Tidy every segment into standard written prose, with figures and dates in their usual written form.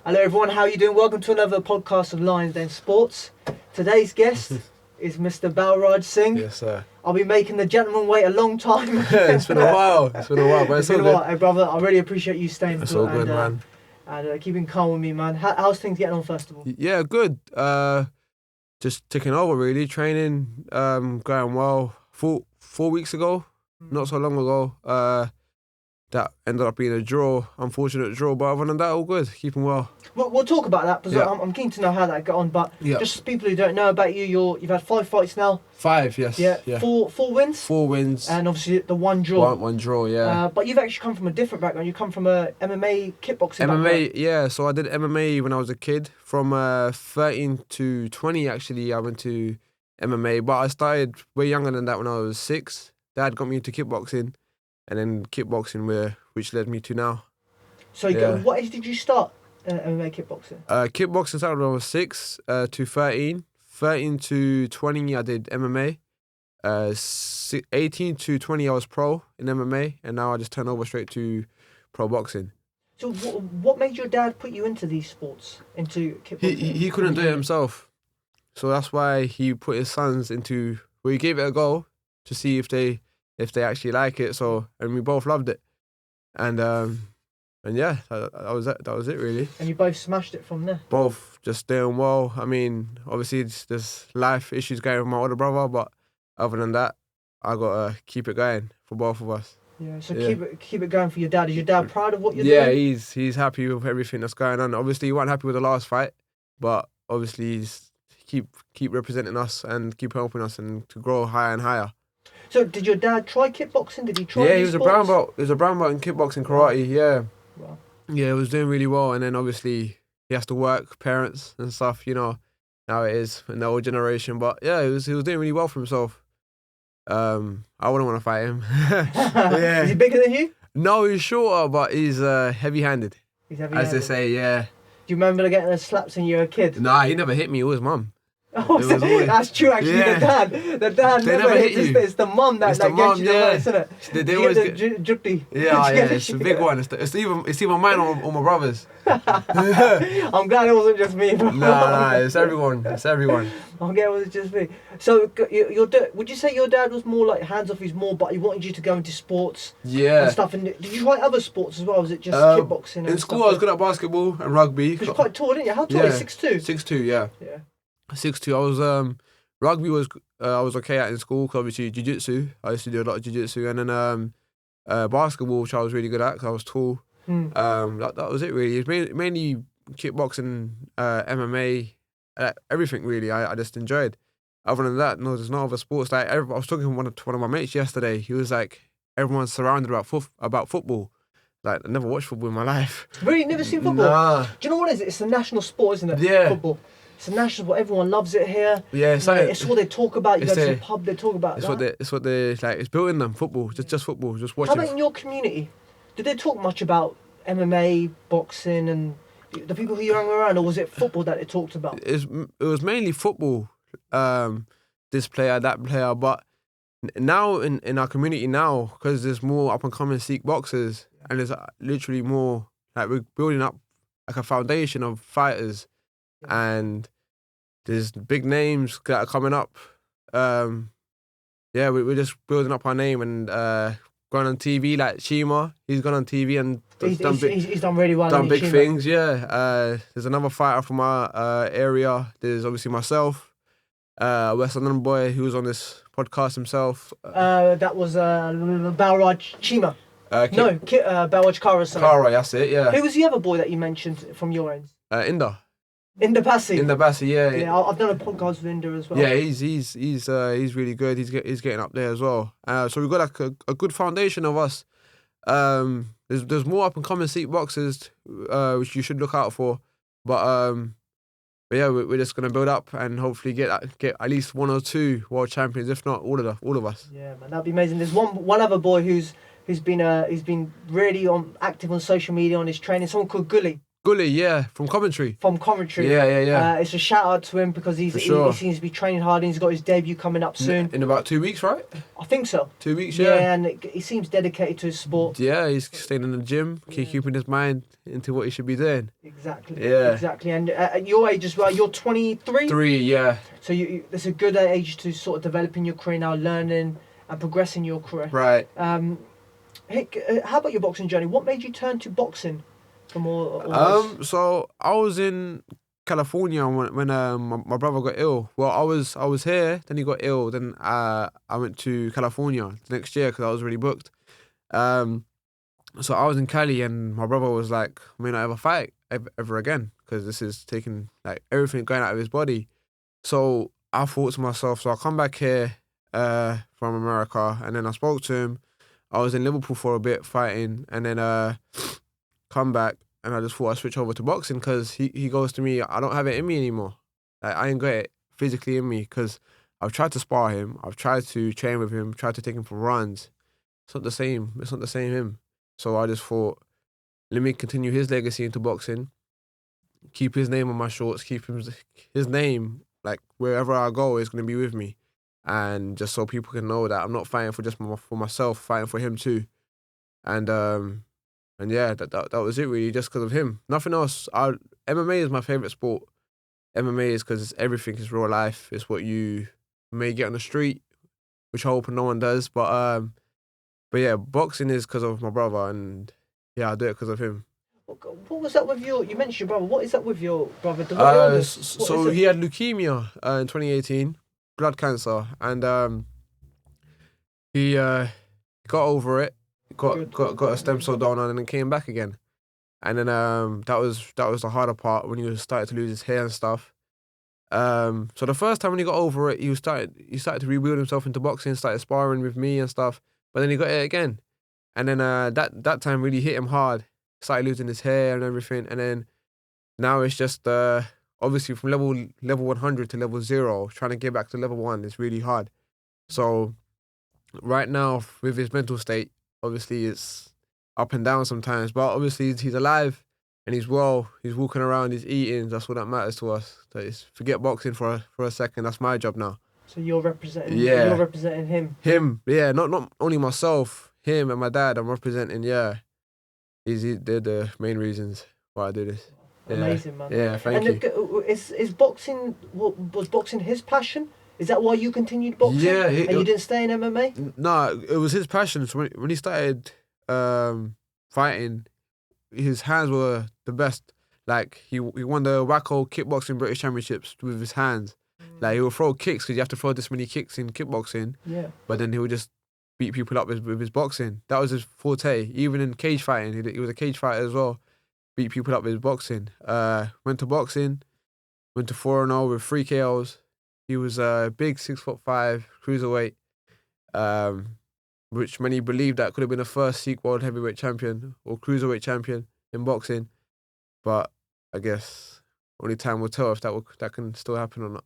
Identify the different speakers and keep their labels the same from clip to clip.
Speaker 1: Hello everyone, how are you doing? Welcome to another podcast of Lions Den Sports. Today's guest is Mr. Balraj Singh.
Speaker 2: Yes, sir.
Speaker 1: I'll be making the gentleman wait a long time.
Speaker 2: It's been a while. But it's all good.
Speaker 1: Hey brother, I really appreciate you staying
Speaker 2: It's all good, man.
Speaker 1: And keeping calm with me, man. How's things getting on, first of all?
Speaker 2: Yeah, good. Just ticking over, really. Training, going well. 4 weeks ago, not so long ago, that ended up being a draw, unfortunate draw. But other than that, all good. Keeping well.
Speaker 1: We'll talk about that because I'm keen to know how that got on. But just people who don't know about you, you've had 5 fights now.
Speaker 2: 5, yes.
Speaker 1: Yeah. 4 wins.
Speaker 2: 4 wins.
Speaker 1: And obviously the 1 draw.
Speaker 2: One draw, yeah.
Speaker 1: But you've actually come from a different background. You come from a MMA kickboxing
Speaker 2: MMA,
Speaker 1: background.
Speaker 2: yeah. So I did MMA when I was a kid. From 13 to 20, actually, I went to MMA. But I started way younger than that when I was 6. Dad got me into kickboxing. And then kickboxing, which led me to now.
Speaker 1: So, what age did you start MMA kickboxing?
Speaker 2: Kickboxing started when I was 6 to 13. 13 to 20, I did MMA. 18 to 20, I was pro in MMA. And now I just turned over straight to pro boxing.
Speaker 1: So, what made your dad put you into these sports, into kickboxing?
Speaker 2: He couldn't do it himself. So that's why he put his sons into... Well, he gave it a go to see if they actually like it. So, and we both loved it. And yeah, that was it. That was it, really.
Speaker 1: And you both smashed it from there.
Speaker 2: Both just doing well. I mean, obviously there's life issues going with my older brother, but other than that, I gotta keep it going for both of us.
Speaker 1: Yeah. So keep it going for your dad. Is your dad proud of what you're
Speaker 2: doing?
Speaker 1: Yeah,
Speaker 2: he's happy with everything that's going on. Obviously, he wasn't happy with the last fight, but obviously he's keep representing us and keep helping us and to grow higher and higher.
Speaker 1: So did your dad try kickboxing? Did he try?
Speaker 2: Yeah, he was a brown belt. He was a brown belt in kickboxing, karate. Yeah.
Speaker 1: Wow.
Speaker 2: Yeah, he was doing really well, and then obviously he has to work, parents and stuff. You know, how it is in the old generation. But yeah, he was doing really well for himself. I wouldn't want to fight him. Yeah.
Speaker 1: Is he bigger than you?
Speaker 2: No, he's shorter, but he's heavy-handed.
Speaker 1: He's heavy-handed.
Speaker 2: As they say, yeah.
Speaker 1: Do you remember getting the slaps when you were a kid?
Speaker 2: Nah, he never hit me. It was mum.
Speaker 1: Oh, that's true, actually.
Speaker 2: Yeah.
Speaker 1: The dad never hit you. It's the mum that gets you the most, isn't it?
Speaker 2: They always get
Speaker 1: jukti.
Speaker 2: Yeah, it's a big one. It's either mine or my brother's.
Speaker 1: I'm glad it wasn't just me.
Speaker 2: Nah, it's everyone.
Speaker 1: I'm glad it wasn't just me. So, would you say your dad was more like hands off? He's more, but he wanted you to go into sports.
Speaker 2: Yeah.
Speaker 1: And stuff. And did you try other sports as well? Or was it just kickboxing?
Speaker 2: In school, I was good at basketball and rugby.
Speaker 1: Because you're quite tall, didn't you? How tall are you? 6'2"?
Speaker 2: 6'2", yeah.
Speaker 1: Yeah.
Speaker 2: 6'2". I was rugby was I was okay at in school because obviously jiu-jitsu. I used to do a lot of jiu-jitsu, and then basketball, which I was really good at because I was tall. That was it really. It's mainly kickboxing, MMA, everything really. I just enjoyed. Other than that, no, there's no other sports. Like I was talking to one of my mates yesterday. He was like, everyone's surrounded about football. Like I never watched football in my life.
Speaker 1: Really, never seen football?
Speaker 2: Nah.
Speaker 1: Do you know what it is? It's a national sport, isn't it?
Speaker 2: Yeah.
Speaker 1: Football. It's a national sport. Everyone loves it here.
Speaker 2: Yeah,
Speaker 1: it's what they talk about. You go to the pub, they talk about that.
Speaker 2: It's what they like. It's built in them. Football, just football. Just watching.
Speaker 1: How about in your community? Did they talk much about MMA, boxing, and the people who you hung around, or was it football that they talked about?
Speaker 2: It was mainly football. This player, that player, but now in our community now, because there's more up and coming Sikh boxers, and there's literally more like we're building up like a foundation of fighters. And there's big names that are coming up. We're just building up our name and going on TV like Shima. He's gone on TV and
Speaker 1: he's done really well.
Speaker 2: Done big things, yeah. There's another fighter from our area. There's obviously myself, West London boy who was on this podcast himself.
Speaker 1: That was Balraj Chima. Balraj Kara's son.
Speaker 2: Kara, that's it, yeah.
Speaker 1: Who was the other boy that you mentioned from your end?
Speaker 2: Inda.
Speaker 1: Inda Bassi,
Speaker 2: yeah.
Speaker 1: Yeah, I've done a podcast with Inda as well.
Speaker 2: Yeah, he's really good. He's getting up there as well. So we've got like a good foundation of us. There's more up and coming Sikh boxers, which you should look out for. But yeah, we're just gonna build up and hopefully get at least 1 or 2 world champions, if not all of us.
Speaker 1: Yeah, man, that'd be amazing. There's one other boy who's been really active on social media on his training. Someone called Gully.
Speaker 2: Gully, yeah, from Coventry.
Speaker 1: from Coventry.
Speaker 2: Yeah.
Speaker 1: It's a shout out to him because
Speaker 2: For sure.
Speaker 1: he seems to be training hard and he's got his debut coming up soon.
Speaker 2: In about 2 weeks, right?
Speaker 1: I think so.
Speaker 2: 2 weeks,
Speaker 1: Yeah, and he seems dedicated to his sport.
Speaker 2: Yeah, he's staying in the gym, keeping his mind into what he should be doing.
Speaker 1: Exactly.
Speaker 2: Yeah.
Speaker 1: Exactly. And at your age as well, you're 23?
Speaker 2: 3, yeah.
Speaker 1: So it's a good age to sort of develop in your career now, learning and progressing your career.
Speaker 2: Right.
Speaker 1: Hick, how about your boxing journey? What made you turn to boxing from all this?
Speaker 2: So I was in California when my brother got ill. Well, I was here, then he got ill, then I went to California the next year because I was already booked. So I was in Cali and my brother was like, I may not ever fight ever again because this is taking like everything going out of his body. So I thought to myself, so I'll come back here from America, and then I spoke to him. I was in Liverpool for a bit fighting, and then come back, and I just thought I'd switch over to boxing because he goes to me, I don't have it in me anymore. Like, I ain't got it physically in me because I've tried to spar him, I've tried to train with him, tried to take him for runs. It's not the same. It's not the same him. So I just thought, let me continue his legacy into boxing, keep his name on my shorts, keep his name, like, wherever I go is going to be with me. And just so people can know that I'm not fighting for just for myself, fighting for him too. And yeah, that was it really, just because of him. Nothing else. MMA is my favourite sport. MMA is because it's everything. It's real life. It's what you may get on the street, which I hope no one does. But yeah, boxing is because of my brother, and yeah, I do it because of him.
Speaker 1: What was that with you mentioned your brother. What is that with your brother?
Speaker 2: So he had leukemia in 2018, blood cancer, and he got over it, got a stem cell donor, and then came back again. And then that was the harder part when he started to lose his hair and stuff. So the first time when he got over it, he started to rebuild himself into boxing, started sparring with me and stuff. But then he got it again, and then that time really hit him hard. Started losing his hair and everything, and then now it's just obviously from level 100 to level 0, trying to get back to level 1 is really hard. So right now with his mental state, obviously it's up and down sometimes, but obviously he's alive and he's well. He's walking around, he's eating. That's what that matters to us. So forget boxing for a second. That's my job now. So
Speaker 1: you're representing. Yeah. You're representing him.
Speaker 2: Him, yeah. Not only myself, him and my dad. I'm representing. Yeah. They're the main reasons why I do this.
Speaker 1: Amazing, man.
Speaker 2: Yeah, thank you.
Speaker 1: Is boxing, was boxing his passion? Is that why you continued boxing?
Speaker 2: Yeah.
Speaker 1: And you didn't stay in MMA?
Speaker 2: No, it was his passion. So when he started fighting, his hands were the best. Like, he won the Wacko Kickboxing British Championships with his hands. Like, he would throw kicks because you have to throw this many kicks in kickboxing. Yeah. But then he would just beat people up with his boxing. That was his forte. Even in cage fighting, he was a cage fighter as well. Beat people up with his boxing. Went to boxing, went to 4-0 with 3 KOs. He was a big 6'5" cruiserweight, which many believe that could have been the first Sikh world heavyweight champion or cruiserweight champion in boxing. But I guess only time will tell if that can still happen or not.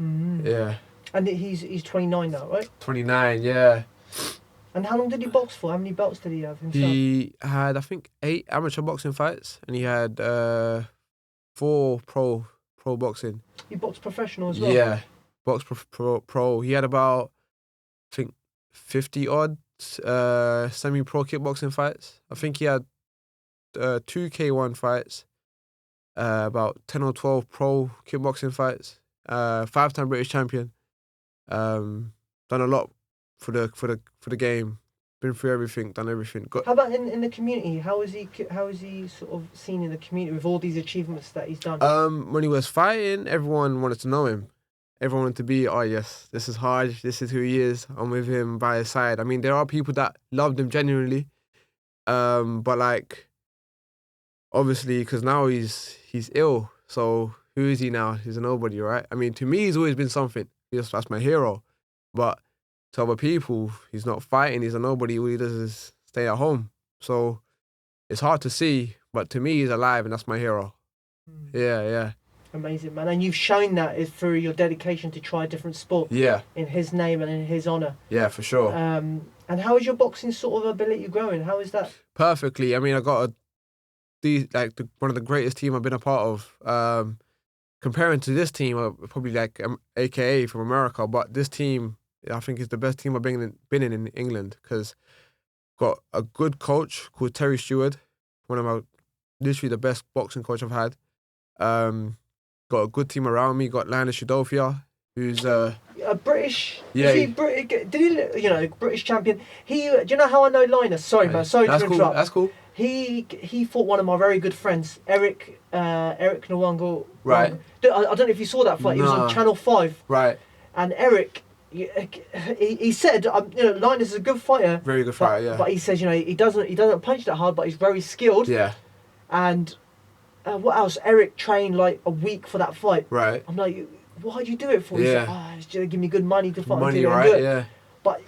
Speaker 1: Mm-hmm.
Speaker 2: Yeah.
Speaker 1: And he's 29 now, right?
Speaker 2: 29, yeah.
Speaker 1: And how long did he box for? How many belts did he have himself?
Speaker 2: He had, I think, 8 amateur boxing fights, and he had 4 pro boxing.
Speaker 1: He boxed professional as well?
Speaker 2: Yeah, boxed pro. He had about, I think, 50 odd semi-pro kickboxing fights. I think he had 2 K1 fights, about 10 or 12 pro kickboxing fights, 5-time British champion. Done a lot for the game. Been through everything, done everything.
Speaker 1: How about in the community? How is he sort of seen in the community with all these achievements that he's done?
Speaker 2: When he was fighting, everyone wanted to know him. Everyone wanted to be, oh yes, this is Haj, this is who he is. I'm with him by his side. I mean, there are people that loved him genuinely, but like, obviously, because now he's ill. So who is he now? He's a nobody, right? I mean, to me, he's always been something. That's my hero. But to other people, he's not fighting. He's a nobody. All he does is stay at home. So it's hard to see. But to me, he's alive, and that's my hero. Yeah.
Speaker 1: Amazing, man. And you've shown that is through your dedication to try a different sport.
Speaker 2: Yeah.
Speaker 1: In his name and in his honour.
Speaker 2: Yeah, for sure.
Speaker 1: And how is your boxing sort of ability growing? How is that?
Speaker 2: Perfectly. I mean, I got one of the greatest team I've been a part of. Comparing to this team, probably like AKA from America, but this team I think is the best team I've been in England because got a good coach called Terry Stewart, literally the best boxing coach I've had. Got a good team around me. Got Linus Udofia, who's
Speaker 1: a British.
Speaker 2: Yeah,
Speaker 1: is he British? Did he? British champion. Do you know how I know Linus? Sorry, man. Sorry to interrupt.
Speaker 2: That's cool.
Speaker 1: He fought one of my very good friends, Eric Nwangwu.
Speaker 2: Right.
Speaker 1: I don't know if you saw that fight. He was on Channel 5.
Speaker 2: Right.
Speaker 1: And Eric, he said, Linus is a good fighter.
Speaker 2: Very good fighter, yeah.
Speaker 1: But he says, he doesn't punch that hard, but he's very skilled.
Speaker 2: Yeah.
Speaker 1: And what else? Eric trained like a week for that fight.
Speaker 2: Right.
Speaker 1: I'm like, why'd you do it for? He said, it's just give me good money to fight.
Speaker 2: Money, right? Yeah.
Speaker 1: But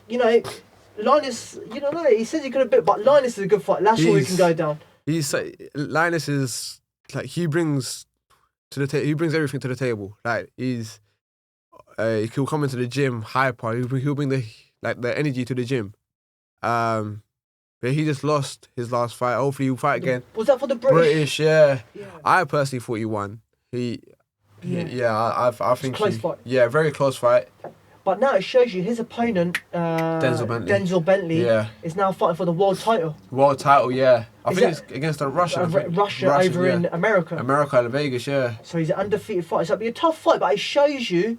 Speaker 1: Linus, he says he could have bit, but Linus is a good fighter. That's all he can go down.
Speaker 2: Linus is like he brings everything to the table. Like he'll come into the gym hyper. He'll bring the energy to the gym. But he just lost his last fight. Hopefully he'll fight again.
Speaker 1: Was that for the British?
Speaker 2: Yeah. I personally thought he won. I think
Speaker 1: close fight.
Speaker 2: Yeah, very close fight.
Speaker 1: But now it shows you his opponent, Denzel Bentley, is now fighting for the world title.
Speaker 2: World title, yeah. I think it's against Russia.
Speaker 1: Russia over in America.
Speaker 2: America in Vegas, yeah.
Speaker 1: So he's an undefeated fighter. So it'll be a tough fight, but it shows you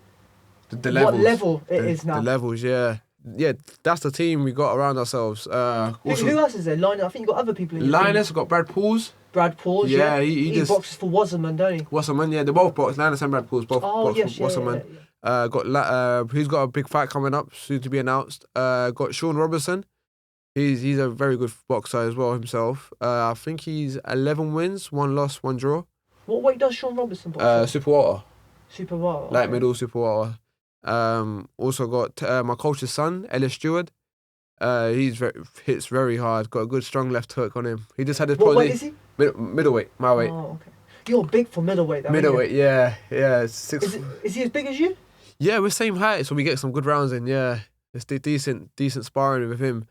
Speaker 2: the levels.
Speaker 1: What level it is now.
Speaker 2: The levels, yeah. Yeah, that's the team we got around ourselves.
Speaker 1: Who else is there? Linus, I think you've got other people in your
Speaker 2: Linus,
Speaker 1: team.
Speaker 2: got Brad Pauls.
Speaker 1: Brad Pauls, yeah.
Speaker 2: He just
Speaker 1: boxes for Wasserman, don't he?
Speaker 2: Wasserman, yeah. They both box. Linus and Brad Pauls both box for Wasserman. Who's got a big fight coming up, soon to be announced. Got Sean Robertson. He's a very good boxer as well himself. I think he's 11 wins, 1 loss, 1 draw.
Speaker 1: What weight does Sean Robertson box?
Speaker 2: Super welter.
Speaker 1: Super welter.
Speaker 2: Light middle, super welter. Also got my coach's son, Ellis Stewart. Hits very hard. Got a good strong left hook on him. He just had his.
Speaker 1: What weight is he?
Speaker 2: Middleweight, my weight.
Speaker 1: Oh, okay. You're big for middleweight, though.
Speaker 2: Middleweight, yeah. Is
Speaker 1: he as big as you?
Speaker 2: Yeah, we're same height, so we get some good rounds in. Yeah, it's decent sparring with him.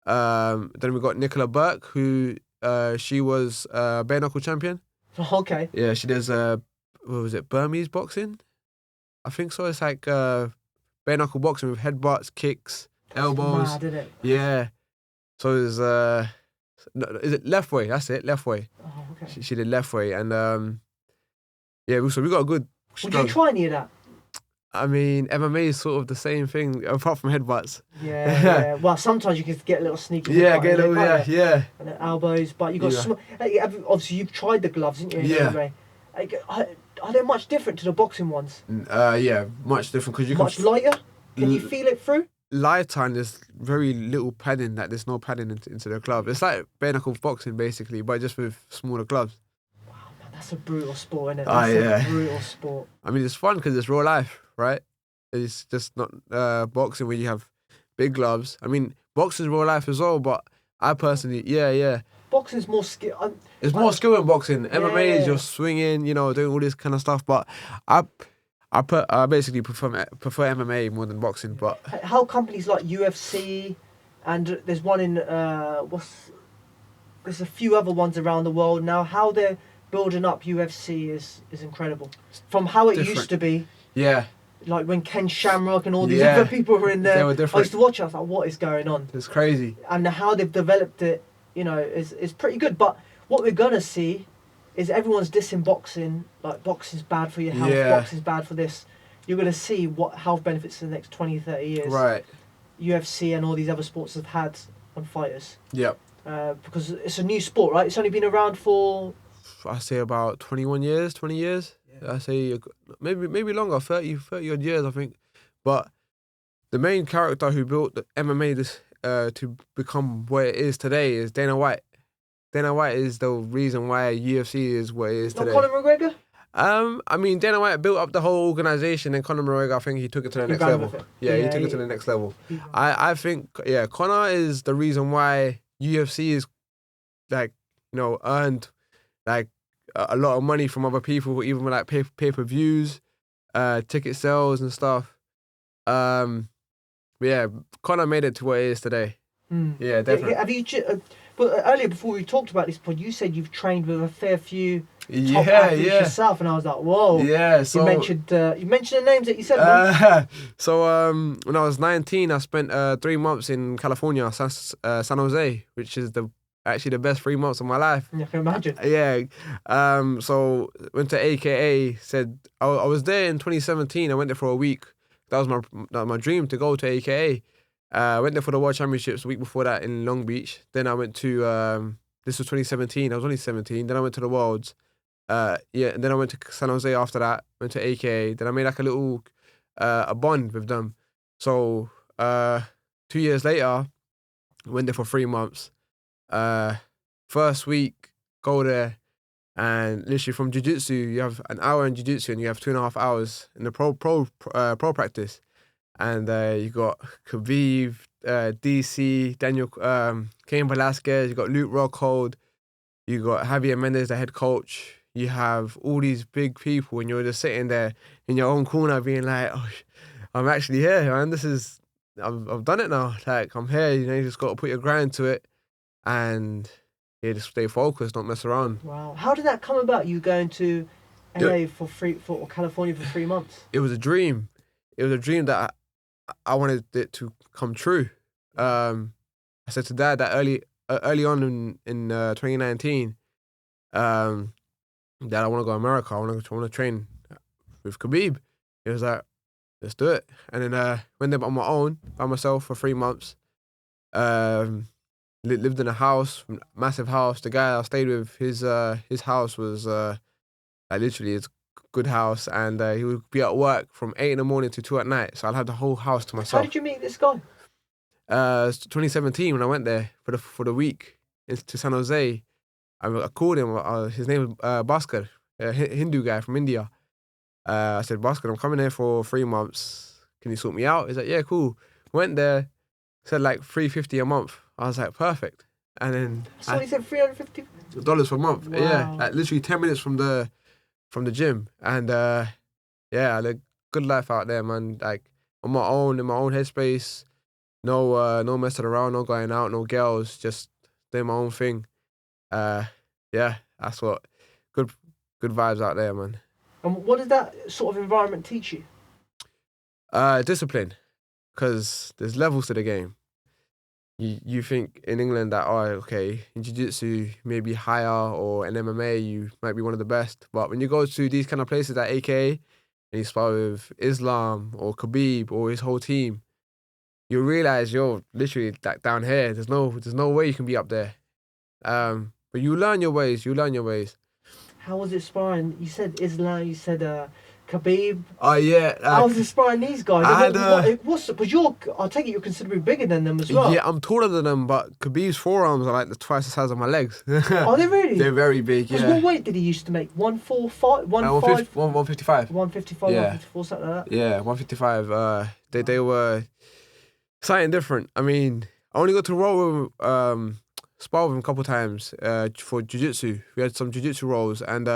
Speaker 2: Then we got Nicola Burke, who she was bare knuckle champion.
Speaker 1: Okay.
Speaker 2: Yeah, she does Burmese boxing? I think so. It's like bare knuckle boxing with headbutts, kicks, elbows.
Speaker 1: Mad, isn't it?
Speaker 2: Yeah. So is it left way? That's it, left way.
Speaker 1: Oh, okay.
Speaker 2: She did left way, and so we got a good.
Speaker 1: Would you try any of that?
Speaker 2: I mean, MMA is sort of the same thing, apart from headbutts.
Speaker 1: Yeah. Well, sometimes you can get a little sneaky.
Speaker 2: Yeah, get a little, yeah.
Speaker 1: And the elbows, but you got obviously you've tried the gloves, didn't you?
Speaker 2: Yeah.
Speaker 1: Are they much different to the boxing ones?
Speaker 2: Yeah, much different because you
Speaker 1: much lighter. Can you feel it through?
Speaker 2: Lighter, and there's very little padding. That there's no padding into the glove. It's like bare knuckle boxing basically, but just with smaller gloves.
Speaker 1: Wow, man, that's a brutal sport, isn't it? That's a brutal sport.
Speaker 2: I mean, it's fun because it's real life, right? It's just not boxing where you have big gloves. I mean, boxing's real life as well, but I personally,
Speaker 1: boxing's more skill.
Speaker 2: It's more skill in boxing. MMA is you're swinging, doing all this kind of stuff. But I basically prefer MMA more than boxing. But
Speaker 1: how companies like UFC, and there's one in there's a few other ones around the world now. How they're building up UFC is incredible. From how it used to be.
Speaker 2: Yeah.
Speaker 1: Like when Ken Shamrock and all these other people were in there.
Speaker 2: They were different.
Speaker 1: I used to watch it. I was like, what is going on?
Speaker 2: It's crazy.
Speaker 1: And how they've developed it, is pretty good. But what we're gonna see is everyone's dissing boxing. Like boxing's bad for your health. Boxing's bad for this. You're gonna see what health benefits in the next 20, 30 years.
Speaker 2: Right.
Speaker 1: UFC and all these other sports have had on fighters.
Speaker 2: Yep.
Speaker 1: Because it's a new sport, right? It's only been around for.
Speaker 2: I say about 20 years. I say maybe longer, 30 odd years, I think. But the main character who built the MMA to become what it is today is Dana White. Dana White is the reason why UFC is what it is today.
Speaker 1: Not Conor McGregor?
Speaker 2: I mean, Dana White built up the whole organisation, and Conor McGregor, I think he took it to the next level. He took it to the next level. I think, Conor is the reason why UFC is, earned, a lot of money from other people, even with pay-per-views, ticket sales and stuff. Conor made it to what it is today. Yeah, definitely.
Speaker 1: Have you But earlier, before we talked about this pod, you said you've trained with a fair few top
Speaker 2: Yeah,
Speaker 1: athletes
Speaker 2: yeah.
Speaker 1: yourself, and I was like, whoa.
Speaker 2: Yeah, so...
Speaker 1: You mentioned the names that you said, man.
Speaker 2: So when I was 19, I spent 3 months in California, San Jose, which is actually the best 3 months of my life.
Speaker 1: I can imagine.
Speaker 2: Yeah. So went to AKA. Said I was there in 2017. I went there for a week. That was my dream to go to AKA. Went there for the World Championships the week before that in Long Beach. Then I went to this was 2017. I was only 17. Then I went to the Worlds. And then I went to San Jose after that. Went to AKA. Then I made like a little a bond with them. So 2 years later, went there for 3 months. First week, go there, and literally from jiu-jitsu, you have an hour in jiu-jitsu and you have 2.5 hours in the pro practice. And you got Khabib, DC, Daniel, Cain Velasquez, you got Luke Rockhold, you got Javier Mendez, the head coach. You have all these big people and you're just sitting there in your own corner being like, oh, I'm actually here, man. I've done it now. Like, I'm here, you just got to put your grind to it and just stay focused, don't mess around.
Speaker 1: Wow. How did that come about, you going to LA or California for 3 months?
Speaker 2: It was a dream. It was a dream that I wanted it to come true. I said to Dad that early on in 2019, Dad, I want to go to America. I want to train with Khabib. He was like, let's do it. And then went there on my own, by myself for 3 months. Lived in a house, massive house. The guy I stayed with, his house was literally his good house, and he would be at work from 8 in the morning to 2 at night. So I'll have the whole house to myself.
Speaker 1: How did you meet this guy?
Speaker 2: 2017 when I went there for the week to San Jose. I called him. His name was Bhaskar, a Hindu guy from India. I said, Bhaskar, I'm coming here for 3 months. Can you sort me out? He's like, yeah, cool. Went there, said like $350 a month. I was like, perfect. And then
Speaker 1: So he said $350
Speaker 2: per month.
Speaker 1: Wow.
Speaker 2: Yeah, like literally 10 minutes from the gym. And I had a good life out there, man. Like on my own, in my own headspace. No messing around, no going out, no girls, just doing my own thing. That's what good vibes out there, man.
Speaker 1: And what does that sort of environment teach you?
Speaker 2: Discipline, because there's levels to the game. You think in England that, in jiu-jitsu maybe higher, or in MMA you might be one of the best, but when you go to these kind of places like AKA and you spar with Islam or Khabib or his whole team, you realize you're literally like down here. There's no way you can be up there. But you learn your ways.
Speaker 1: How was it sparring? You said Islam, you said Khabib.
Speaker 2: Oh yeah.
Speaker 1: How was it sparring these guys? I take it you're considerably bigger than them as well.
Speaker 2: Yeah, I'm taller than them, but Khabib's forearms are like twice the size of my legs.
Speaker 1: Are they really?
Speaker 2: They're very big, yeah.
Speaker 1: What weight did he used to make? 145?
Speaker 2: 155.
Speaker 1: 155,
Speaker 2: Yeah.
Speaker 1: 154, something like that?
Speaker 2: Yeah, 155. They were something different. I mean, I only got to roll with, spar with him a couple times for jiu-jitsu. We had some jiu-jitsu rolls, and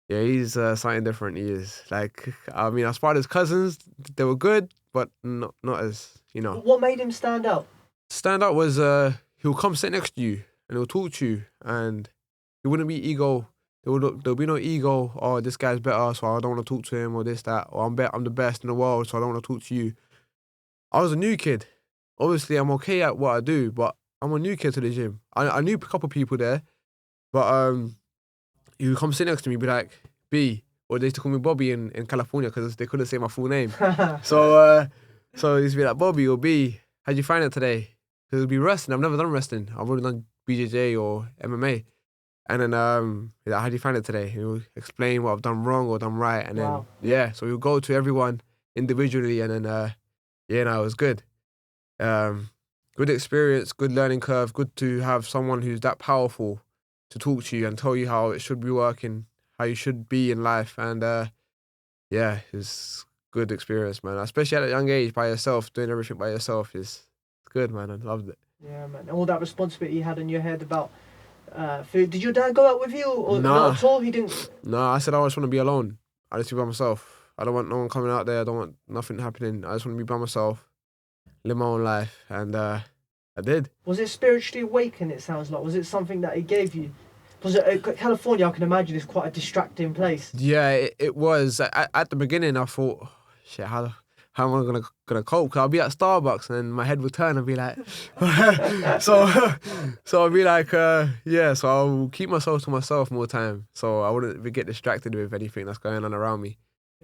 Speaker 2: he's something different. He is. Like, I mean, I sparred his cousins. They were good, but not as,
Speaker 1: What made him stand out?
Speaker 2: Stand out was he'll come sit next to you and he'll talk to you, and he wouldn't be ego. There'll be no ego. Oh, this guy's better, so I don't want to talk to him, or this, that. Or I'm the best in the world, so I don't want to talk to you. I was a new kid. Obviously, I'm okay at what I do, but I'm a new kid to the gym. I knew a couple people there, but he would come sit next to me, be like, B, or they used to call me Bobby in California because they couldn't say my full name. So he used to be like, Bobby or B, how'd you find it today? Because it would be wrestling. I've never done wrestling. I've only done BJJ or MMA. And then, he's like, how'd you find it today? He would explain what I've done wrong or done right. And then, so we'll go to everyone individually, and then, it was good. Good experience, good learning curve, good to have someone who's that powerful to talk to you and tell you how it should be working, how you should be in life. And it's good experience, man. Especially at a young age, by yourself, doing everything by yourself is good, man. I loved it.
Speaker 1: Yeah, man. And all that responsibility you had in your head about food. Did your dad go out with you or not at all? He didn't?
Speaker 2: No, I said I just want to be alone. I just be by myself. I don't want no one coming out there. I don't want nothing happening. I just want to be by myself, live my own life, and I did.
Speaker 1: Was it spiritually awakened, it sounds like? Was it something that it gave you? Because California, I can imagine, is quite a distracting place.
Speaker 2: Yeah, it was. At the beginning, I thought, shit, how am I gonna cope? Cause I'll be at Starbucks and then my head will turn and be like, so I'll be like, yeah. So I'll keep myself to myself more time, so I wouldn't get distracted with anything that's going on around me.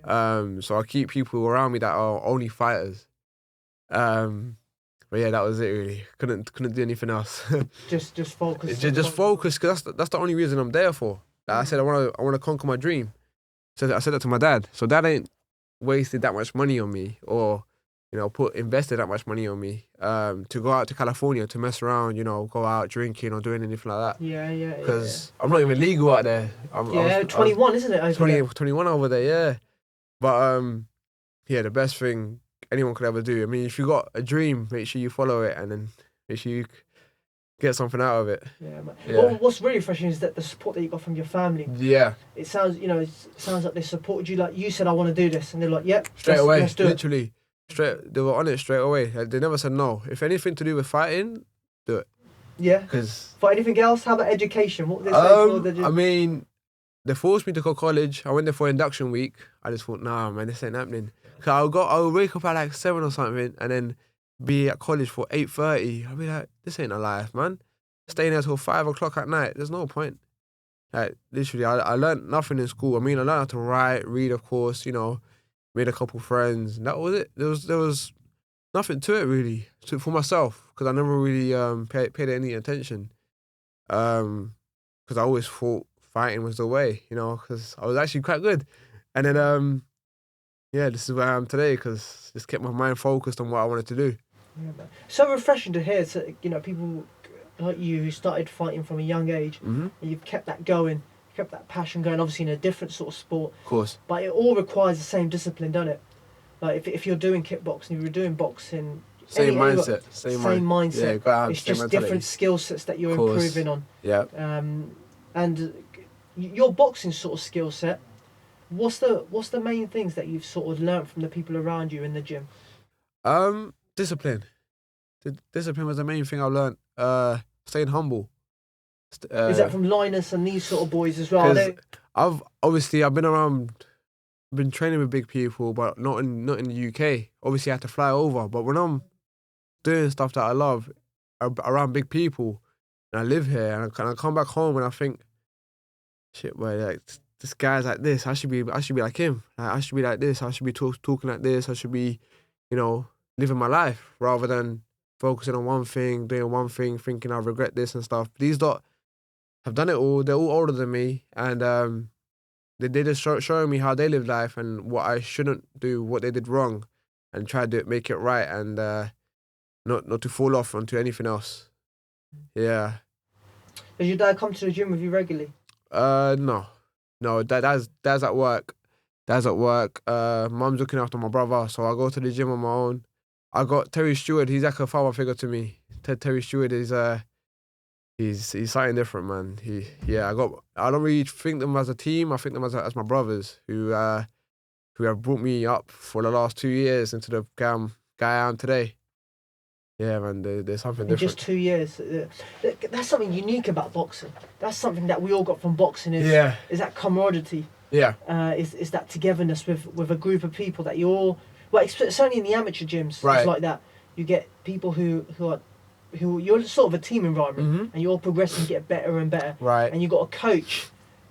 Speaker 2: So I keep people around me that are only fighters. But yeah, that was it really. Couldn't do anything else.
Speaker 1: just focus.
Speaker 2: Just focus, cause that's the only reason I'm there for. Like I said, I wanna conquer my dream. So I said that to my dad. So dad ain't wasted that much money on me, or invested that much money on me to go out to California to mess around, go out drinking or doing anything like that.
Speaker 1: Yeah.
Speaker 2: Because I'm not even legal out there.
Speaker 1: 21, isn't it?
Speaker 2: 21 over there, yeah. But yeah, the best thing anyone could ever do. I mean, if you got a dream, make sure you follow it, and then make sure you get something out of it.
Speaker 1: Yeah, man. Well, what's really refreshing is that the support that you got from your family.
Speaker 2: Yeah.
Speaker 1: It sounds like they supported you. Like you said, I want to do this, and they're like, yep,
Speaker 2: straight away,
Speaker 1: let's do
Speaker 2: literally. They were on it straight away. They never said no. If anything to do with fighting, do it.
Speaker 1: Yeah.
Speaker 2: Because
Speaker 1: for anything else, how about education? What did they say?
Speaker 2: I mean, they forced me to go to college. I went there for induction week. I just thought, nah, man, this ain't happening. Cause I'll wake up at like 7 or something, and then be at college for 8:30. I'll be like, this ain't a life, man. Staying there till 5 o'clock at night. There's no point. Like literally, I learned nothing in school. I mean, I learned how to write, read, of course. Made a couple friends, and that was it. There was nothing to it really, for myself, because I never really paid any attention. Because I always thought fighting was the way, because I was actually quite good. And then yeah, this is where I am today, because just kept my mind focused on what I wanted to do.
Speaker 1: Yeah, man. So refreshing to hear. So, people like you who started fighting from a young age, and you've kept that going. Kept that passion going, obviously in a different sort of sport.
Speaker 2: Of course.
Speaker 1: But it all requires the same discipline, doesn't it? Like if you're doing kickboxing, if you're doing boxing...
Speaker 2: Same mindset. Same mindset.
Speaker 1: Yeah, it's just different skill sets that you're improving on.
Speaker 2: Yeah.
Speaker 1: And your boxing sort of skill set, what's the main things that you've sort of learnt from the people around you in the gym?
Speaker 2: Discipline. Discipline was the main thing I learnt. Staying humble.
Speaker 1: Is that from Linus and these sort of boys as well?
Speaker 2: I've been training with big people, but not in the UK. Obviously, I had to fly over. But when I'm doing stuff that I love around big people, and I live here, and I come back home and I think, shit, boy, like this guy's like this. I should be like him. Like, I should be like this. I should be talking like this. I should be, living my life rather than focusing on one thing, doing one thing, thinking I regret this and stuff. These lot have done it all. They're all older than me, and they just showing me how they live life and what I shouldn't do, what they did wrong, and try to make it right, and not to fall off onto anything else. Yeah.
Speaker 1: Does your dad come to the gym with you regularly?
Speaker 2: No. Dad's at work. Mum's looking after my brother, so I go to the gym on my own. I got Terry Stewart. He's like a father figure to me. Terry Stewart is he's something different, man. I don't really think them as a team. I think them as my brothers who have brought me up for the last 2 years into the guy I am today. Yeah, man, there's something different.
Speaker 1: In just 2 years. That's something unique about boxing. That's something that we all got from boxing is that camaraderie.
Speaker 2: Yeah.
Speaker 1: Is that togetherness with a group of people that you all... Well, certainly in the amateur gyms,
Speaker 2: right.
Speaker 1: It's like that. You get people who you're sort of a team environment, and you all progress and get better and better.
Speaker 2: Right.
Speaker 1: And you got a coach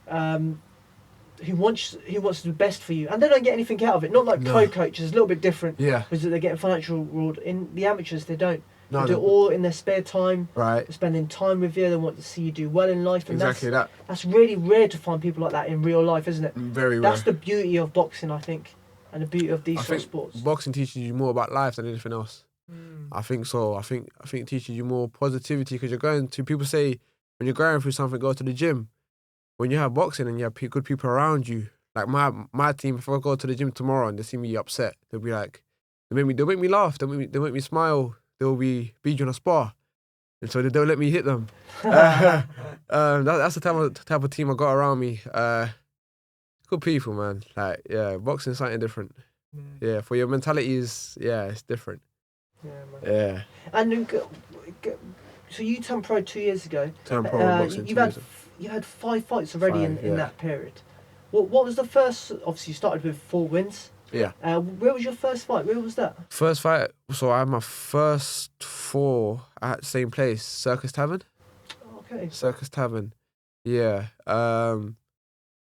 Speaker 1: who wants to do the best for you, and they don't get anything out of it. Not like pro coaches, a little bit different.
Speaker 2: Yeah.
Speaker 1: Because they're getting financial reward. In the amateurs, they don't.
Speaker 2: No,
Speaker 1: they do it all in their spare time.
Speaker 2: Right.
Speaker 1: They're spending time with you. They want to see you do well in life. And
Speaker 2: exactly that.
Speaker 1: That's really rare to find people like that in real life, isn't it?
Speaker 2: Very rare.
Speaker 1: That's the beauty of boxing, I think, and the beauty of these sort of sports.
Speaker 2: Boxing teaches you more about life than anything else. I think so. I think it teaches you more positivity, because you're going to... People say when you're going through something, go to the gym. When you have boxing and you have good people around you, like my team, if I go to the gym tomorrow and they see me upset, they'll be like, they'll make me laugh, they'll make me smile, they'll be beat you on a spar, and so they'll let me hit them. That's the type of team I got around me. Good people, man. Like, yeah, boxing is something different. Yeah, for your mentality it's different.
Speaker 1: Yeah, man.
Speaker 2: Yeah.
Speaker 1: And So you turned pro 2 years ago.
Speaker 2: Turned pro in boxing.
Speaker 1: You had 5 fights already
Speaker 2: Five,
Speaker 1: in that period. What was the first? Obviously, you started with 4 wins.
Speaker 2: Yeah.
Speaker 1: Where was your first fight? Where was that?
Speaker 2: First fight. So I had my first 4 at the same place, Circus Tavern.
Speaker 1: Okay.
Speaker 2: Circus Tavern. Yeah. I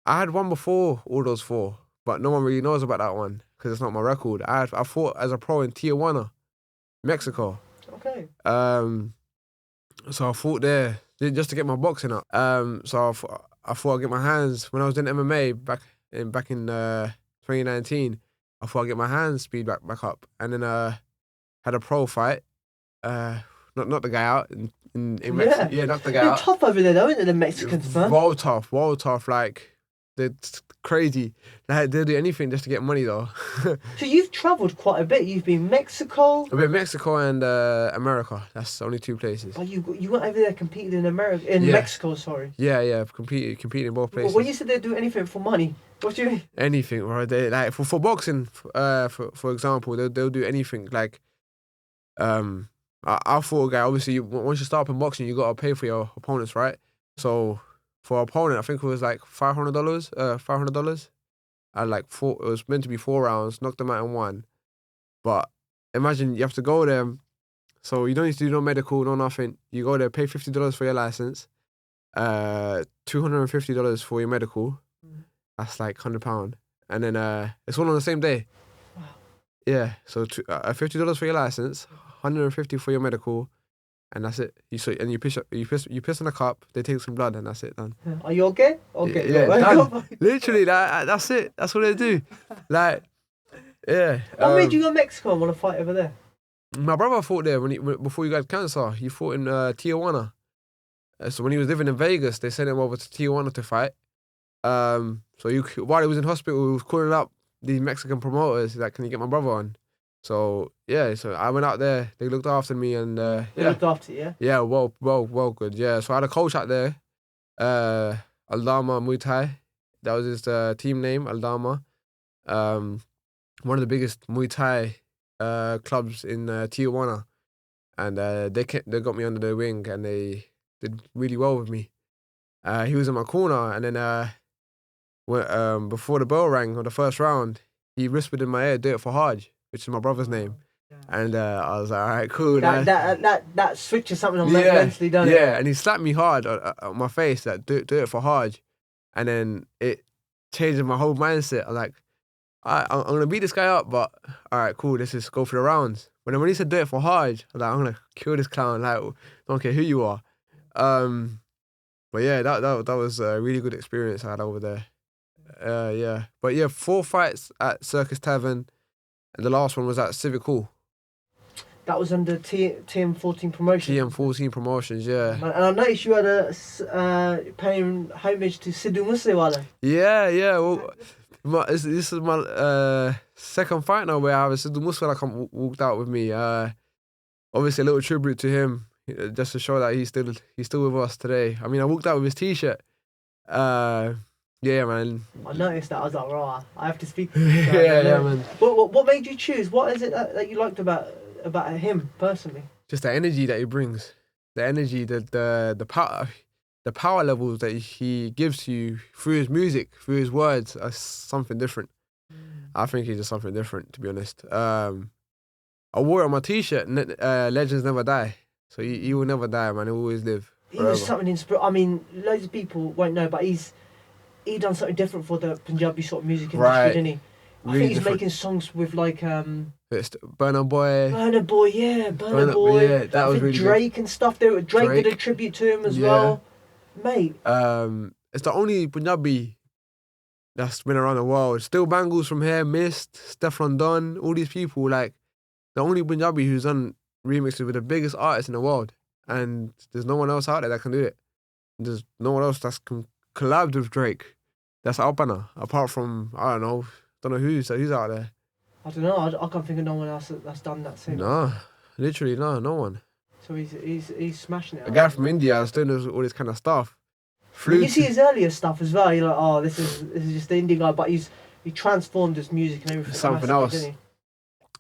Speaker 2: had one before all those 4, but no one really knows about that one because it's not my record. I fought as a pro in Tijuana, Mexico.
Speaker 1: Okay.
Speaker 2: So I fought there just to get my boxing up. So I thought I'd get my hands when I was doing MMA back in 2019. I thought I'd get my hands speed back up, and then had a pro fight. Not the guy out in Mexico. Yeah, knocked the guy
Speaker 1: They're
Speaker 2: out.
Speaker 1: tough over there, though, isn't it, the Mexicans, man?
Speaker 2: World tough. Like they're crazy. Like, they'll do anything just to get money, though.
Speaker 1: So you've travelled quite a bit. You've been Mexico.
Speaker 2: I've been Mexico and America. That's the only 2 places.
Speaker 1: Oh, you went over there competing in Mexico, sorry.
Speaker 2: Yeah. Competing in both places.
Speaker 1: When you said they'd do anything for money, what do you mean?
Speaker 2: Anything, right? They like for boxing, for example, they'll do anything. Like, I fought a guy. Obviously, once you start up in boxing, you gotta pay for your opponents, right? So for opponent, I think it was like $500. $500. I like 4. It was meant to be 4 rounds. Knocked them out in 1. But imagine you have to go there. So you don't need to do no medical, no nothing. You go there, pay $50 for your license, $250 for your medical. That's like £100, and then it's all on the same day.
Speaker 1: Wow.
Speaker 2: Yeah, so $50 for your license, $150 for your medical, and that's it. You piss in a cup. They take some blood, and that's it. Done.
Speaker 1: Are you okay? Okay.
Speaker 2: Yeah, done. Literally, that's it. That's what they do. Like, yeah.
Speaker 1: What made you go to Mexico and want to fight over there?
Speaker 2: My brother fought there before he got cancer. He fought in Tijuana. So when he was living in Vegas, they sent him over to Tijuana to fight. So while he was in hospital, he was calling up these Mexican promoters, like, can you get my brother on? So yeah, so I went out there. They looked after me, and
Speaker 1: They looked after you, yeah?
Speaker 2: Yeah, well good. Yeah, so I had a coach out there, Aldama Muay Thai. That was his team name, Aldama. One of the biggest Muay Thai clubs in Tijuana, and they got me under their wing, and they did really well with me. He was in my corner, and then before the bell rang on the first round, he whispered in my ear, "Do it for Haj," which is my brother's name. Yeah. And I was like, all right, cool.
Speaker 1: That switches something on mentally, doesn't it?
Speaker 2: Yeah, and he slapped me hard on my face, that do it for Haj. And then it changed my whole mindset. I'm like, I'm going to beat this guy up, but all right, cool, let's just go for the rounds. But then when he said do it for Haj, I was like, I'm going to kill this clown. Like, don't care who you are. But yeah, that was a really good experience I had over there. Yeah. But yeah, 4 fights at Circus Tavern, and the last one was at Civic Hall.
Speaker 1: That was under TM14 Promotions.
Speaker 2: TM14 Promotions, yeah.
Speaker 1: And I noticed you had paying homage to Sidhu Moosewala.
Speaker 2: Yeah. Well, this is my second fight now where I have Sidhu Moosewala walked out with me. Obviously, a little tribute to him, just to show that he's still with us today. I mean, I walked out with his T-shirt. Yeah, man.
Speaker 1: I noticed that. I was like, right, I have to speak to him.
Speaker 2: Yeah, man.
Speaker 1: What made you choose? What is it that you liked about him personally?
Speaker 2: Just the energy that he brings, the energy, the power levels that he gives to you through his music, through his words, are something different. I think he's just something different, to be honest. I wore it on my T-shirt. Legends never die, so he will never die, man. He'll always live forever.
Speaker 1: He was something inspiring. I mean, loads of people won't know, but he done something different for the Punjabi sort of music industry, didn't he? I think he's making songs with like
Speaker 2: Burna Boy.
Speaker 1: Burna Boy, yeah, Burna Boy.
Speaker 2: Yeah, that was really
Speaker 1: Drake
Speaker 2: good.
Speaker 1: And stuff. Drake did a tribute to him as well, mate.
Speaker 2: It's the only Punjabi that's been around the world. Still Bangles from here, Mist, Stefflon Don, all these people. Like, the only Punjabi who's done remixes with the biggest artists in the world, and there's no one else out there that can do it. There's no one else that's collabed with Drake. That's Alpana. Apart from, I don't know who's out there.
Speaker 1: I don't know. I can't think of no one else that's done that soon.
Speaker 2: No, literally no one.
Speaker 1: So he's smashing it.
Speaker 2: A guy from India is doing all this kind of stuff.
Speaker 1: You see his earlier stuff as well. You're like, oh, this is just the Indian guy, but he transformed his music and everything.
Speaker 2: Something else. Didn't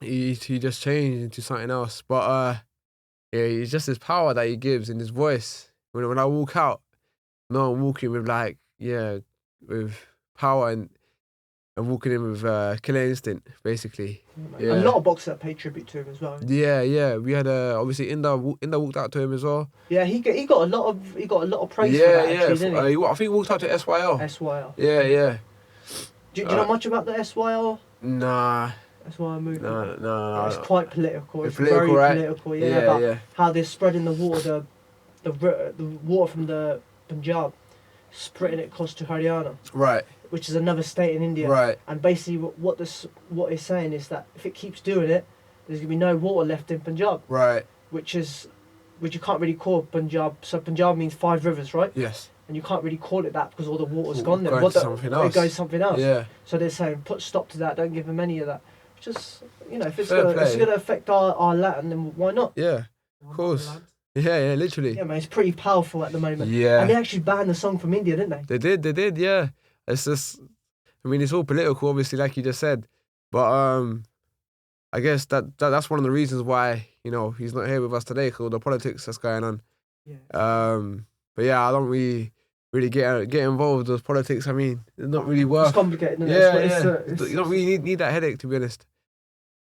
Speaker 2: he just changed into something else. But Yeah, it's just his power that he gives in his voice. When I walk out, no, I'm walking with with power and walking in with killer instinct, basically.
Speaker 1: A lot of boxers that pay tribute to him as well.
Speaker 2: Yeah. We had obviously Inda walked out to him as well.
Speaker 1: Yeah, he got a lot of praise for that. Actually, didn't he?
Speaker 2: I think he walked out to SYL.
Speaker 1: SYL.
Speaker 2: Yeah.
Speaker 1: Do you know much about the SYL?
Speaker 2: Nah.
Speaker 1: SYL movement.
Speaker 2: No.
Speaker 1: It's quite political. It's
Speaker 2: political,
Speaker 1: very
Speaker 2: right?
Speaker 1: political. Yeah. How they're spreading the water, the water from the Punjab, spreading it across to Haryana.
Speaker 2: Right.
Speaker 1: Which is another state in India.
Speaker 2: Right.
Speaker 1: And basically, what it's saying is that if it keeps doing it, there's gonna be no water left in Punjab.
Speaker 2: Right.
Speaker 1: Which you can't really call Punjab. So Punjab means 5 rivers, right?
Speaker 2: Yes.
Speaker 1: And you can't really call it that because all the water's gone there.
Speaker 2: It goes something else.
Speaker 1: Yeah. So they're saying put stop to that. Don't give them any of that. Just if it's
Speaker 2: Fair
Speaker 1: gonna affect our land, then why not?
Speaker 2: Yeah. Of course. Yeah, literally.
Speaker 1: Yeah, man, it's pretty powerful at the moment.
Speaker 2: Yeah.
Speaker 1: And they actually banned the song from India, didn't they?
Speaker 2: They did, yeah. It's just, it's all political, obviously, like you just said. But I guess that's one of the reasons why, he's not here with us today, because all the politics that's going on.
Speaker 1: Yeah.
Speaker 2: But yeah, I don't really get involved with politics. It's not really worth.
Speaker 1: It's complicated, isn't
Speaker 2: it?
Speaker 1: Yeah.
Speaker 2: You don't really need that headache, to be honest.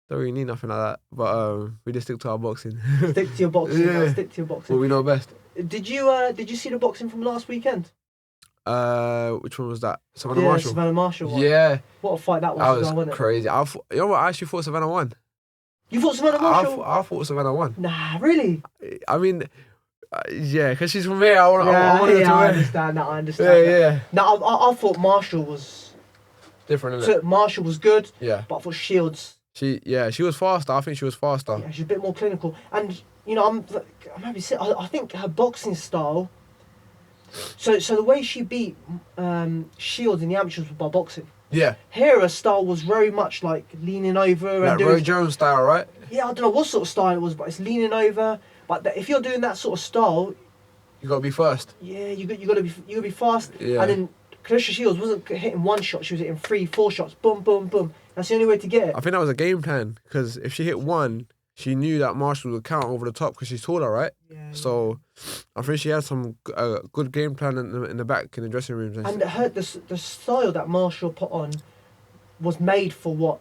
Speaker 2: Don't really need nothing like that. But we just stick to our boxing.
Speaker 1: Stick to your boxing.
Speaker 2: Yeah.
Speaker 1: Stick to your boxing.
Speaker 2: What we know best.
Speaker 1: Did you see the boxing from last weekend?
Speaker 2: Which one was that? Savannah Marshall.
Speaker 1: Savannah Marshall one.
Speaker 2: Yeah.
Speaker 1: What a fight that was.
Speaker 2: That was
Speaker 1: wasn't
Speaker 2: crazy. I actually thought Savannah won.
Speaker 1: You thought Savannah Marshall?
Speaker 2: I thought Savannah won.
Speaker 1: Nah, really?
Speaker 2: Yeah, because she's from here. I wanted her to
Speaker 1: I
Speaker 2: win.
Speaker 1: understand that.
Speaker 2: Yeah.
Speaker 1: No, I thought Marshall was
Speaker 2: different, isn't it?
Speaker 1: Marshall was good.
Speaker 2: Yeah.
Speaker 1: But I thought Shields.
Speaker 2: She was faster. I think she was faster.
Speaker 1: Yeah, she's a bit more clinical. And I'm happy to say, I think her boxing style. So the way she beat Shields in the amateurs was by boxing.
Speaker 2: Yeah.
Speaker 1: Here her style was very much like leaning over
Speaker 2: like
Speaker 1: and doing
Speaker 2: Roy Jones style, right?
Speaker 1: Yeah, I don't know what sort of style it was, but it's leaning over. But if you're doing that sort of style,
Speaker 2: you gotta be first.
Speaker 1: Yeah, you gotta be fast.
Speaker 2: Yeah.
Speaker 1: And then Clarissa Shields wasn't hitting one shot; she was hitting 3, 4 shots. Boom, boom, boom. That's the only way to get it.
Speaker 2: I think that was a game plan, because if she hit one, she knew that Marshall would count over the top because she's taller, right?
Speaker 1: Yeah.
Speaker 2: So I think she had some good game plan in the back in the dressing rooms.
Speaker 1: And the style that Marshall put on was made for what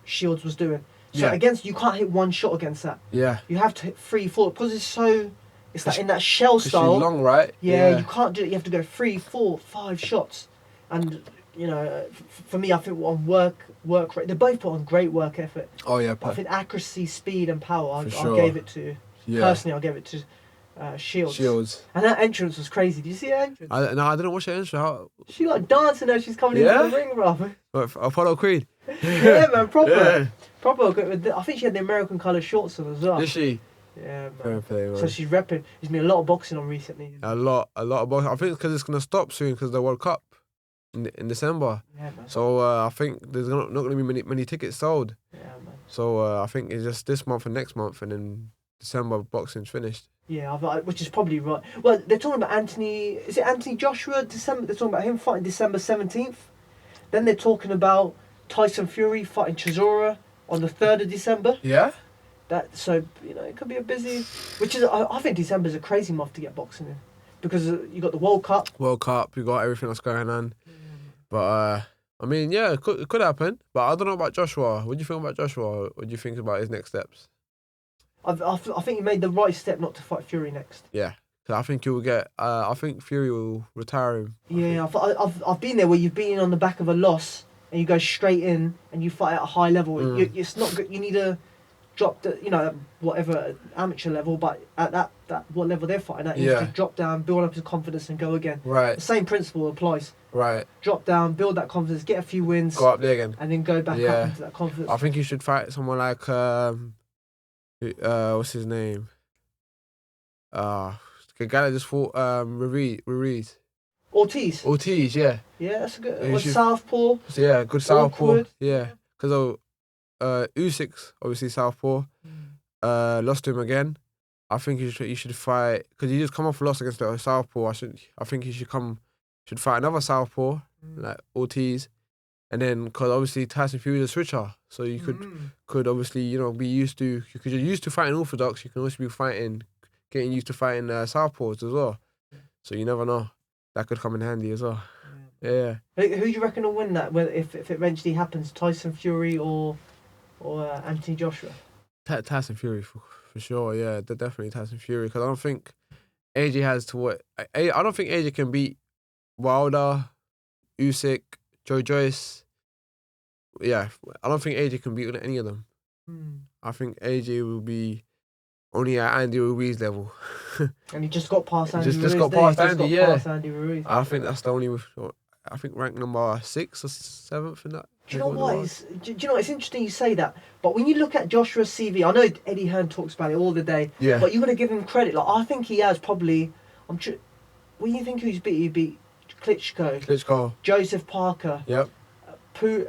Speaker 1: Shields was doing. So against, you can't hit one shot against that.
Speaker 2: Yeah.
Speaker 1: You have to hit 3, 4 because it's like in that shell style.
Speaker 2: She's long, right?
Speaker 1: Yeah, you can't do it. You have to go 3, 4, 5 shots. And for me, I think on work rate, they both put on great work effort.
Speaker 2: Oh yeah.
Speaker 1: But I think accuracy, speed, and power, I
Speaker 2: sure.
Speaker 1: gave it to. Yeah. Personally, I gave it to Shields. And that entrance was crazy. Did you see that entrance?
Speaker 2: I didn't watch the entrance.
Speaker 1: She like dancing as she's coming into the ring, bro.
Speaker 2: Apollo Creed.
Speaker 1: Yeah, man, proper. I think she had the American colour shorts on as well.
Speaker 2: Did she?
Speaker 1: Yeah, man.
Speaker 2: Fair play, man.
Speaker 1: So she's repping. There's been a lot of boxing on recently.
Speaker 2: A lot of boxing. I think it's because it's gonna stop soon because the World Cup in December.
Speaker 1: Yeah, man.
Speaker 2: So I think there's not gonna be many tickets sold.
Speaker 1: Yeah, man.
Speaker 2: So I think it's just this month and next month, and then December boxing's finished.
Speaker 1: Yeah, which is probably right. Well, they're talking about Anthony. Is it Anthony Joshua? They're talking about him fighting December 17th. Then they're talking about Tyson Fury fighting Chisora on the 3rd of December.
Speaker 2: Yeah.
Speaker 1: It could be a busy. Which is, I think December's a crazy month to get boxing in, because you got the World Cup. You
Speaker 2: got everything that's going on. But it could happen. But I don't know about Joshua. What do you think about Joshua? What do you think about his next steps?
Speaker 1: I think he made the right step not to fight Fury next.
Speaker 2: Yeah, because I think he will get. I think Fury will retire him.
Speaker 1: Yeah, I've been there where you've been on the back of a loss and you go straight in and you fight at a high level. It's not good. You need to drop the whatever amateur level, but at that what level they're fighting at, you need to drop down, build up his confidence, and go again.
Speaker 2: Right.
Speaker 1: The same principle applies.
Speaker 2: Right.
Speaker 1: Drop down, build that confidence, get a few wins,
Speaker 2: go up there again,
Speaker 1: and then go back up into that confidence.
Speaker 2: I think you should fight someone like what's his name? The guy that just fought Ruiz. Ortiz, yeah.
Speaker 1: Yeah, that's a good. Southpaw.
Speaker 2: Yeah, good Southpaw.
Speaker 1: Awkward.
Speaker 2: Yeah, because Usyk's obviously Southpaw. Lost to him again. I think he should fight, because he just come off a loss against the Southpaw. I think he should fight another Southpaw like Ortiz, And then, because obviously Tyson Fury is a switcher, so you could obviously, be used to, because you're used to fighting orthodox, you can also be getting used to fighting southpaws as well. So you never know. That could come in handy as well. Yeah.
Speaker 1: Who do you reckon will win that? If it eventually happens, Tyson Fury or Anthony Joshua?
Speaker 2: Tyson Fury for sure. Yeah, definitely Tyson Fury, because I don't think AJ has to what. I don't think AJ can beat Wilder, Usyk, Joe Joyce. Yeah, I don't think AJ can beat any of them. I think AJ will be only at Andy Ruiz level.
Speaker 1: And he just got past Andy Ruiz.
Speaker 2: Just got past Andy,
Speaker 1: past Andy Ruiz.
Speaker 2: I think that's the only. I think ranked number 6 or 7th in that.
Speaker 1: Do you know what? Do you know what? It's interesting you say that. But when you look at Joshua's CV, I know Eddie Hearn talks about it all the day.
Speaker 2: Yeah.
Speaker 1: But you got to give him credit. Like, I think he has probably. What do you think who's beat? He beat Klitschko. Joseph Parker.
Speaker 2: Yep.
Speaker 1: Who's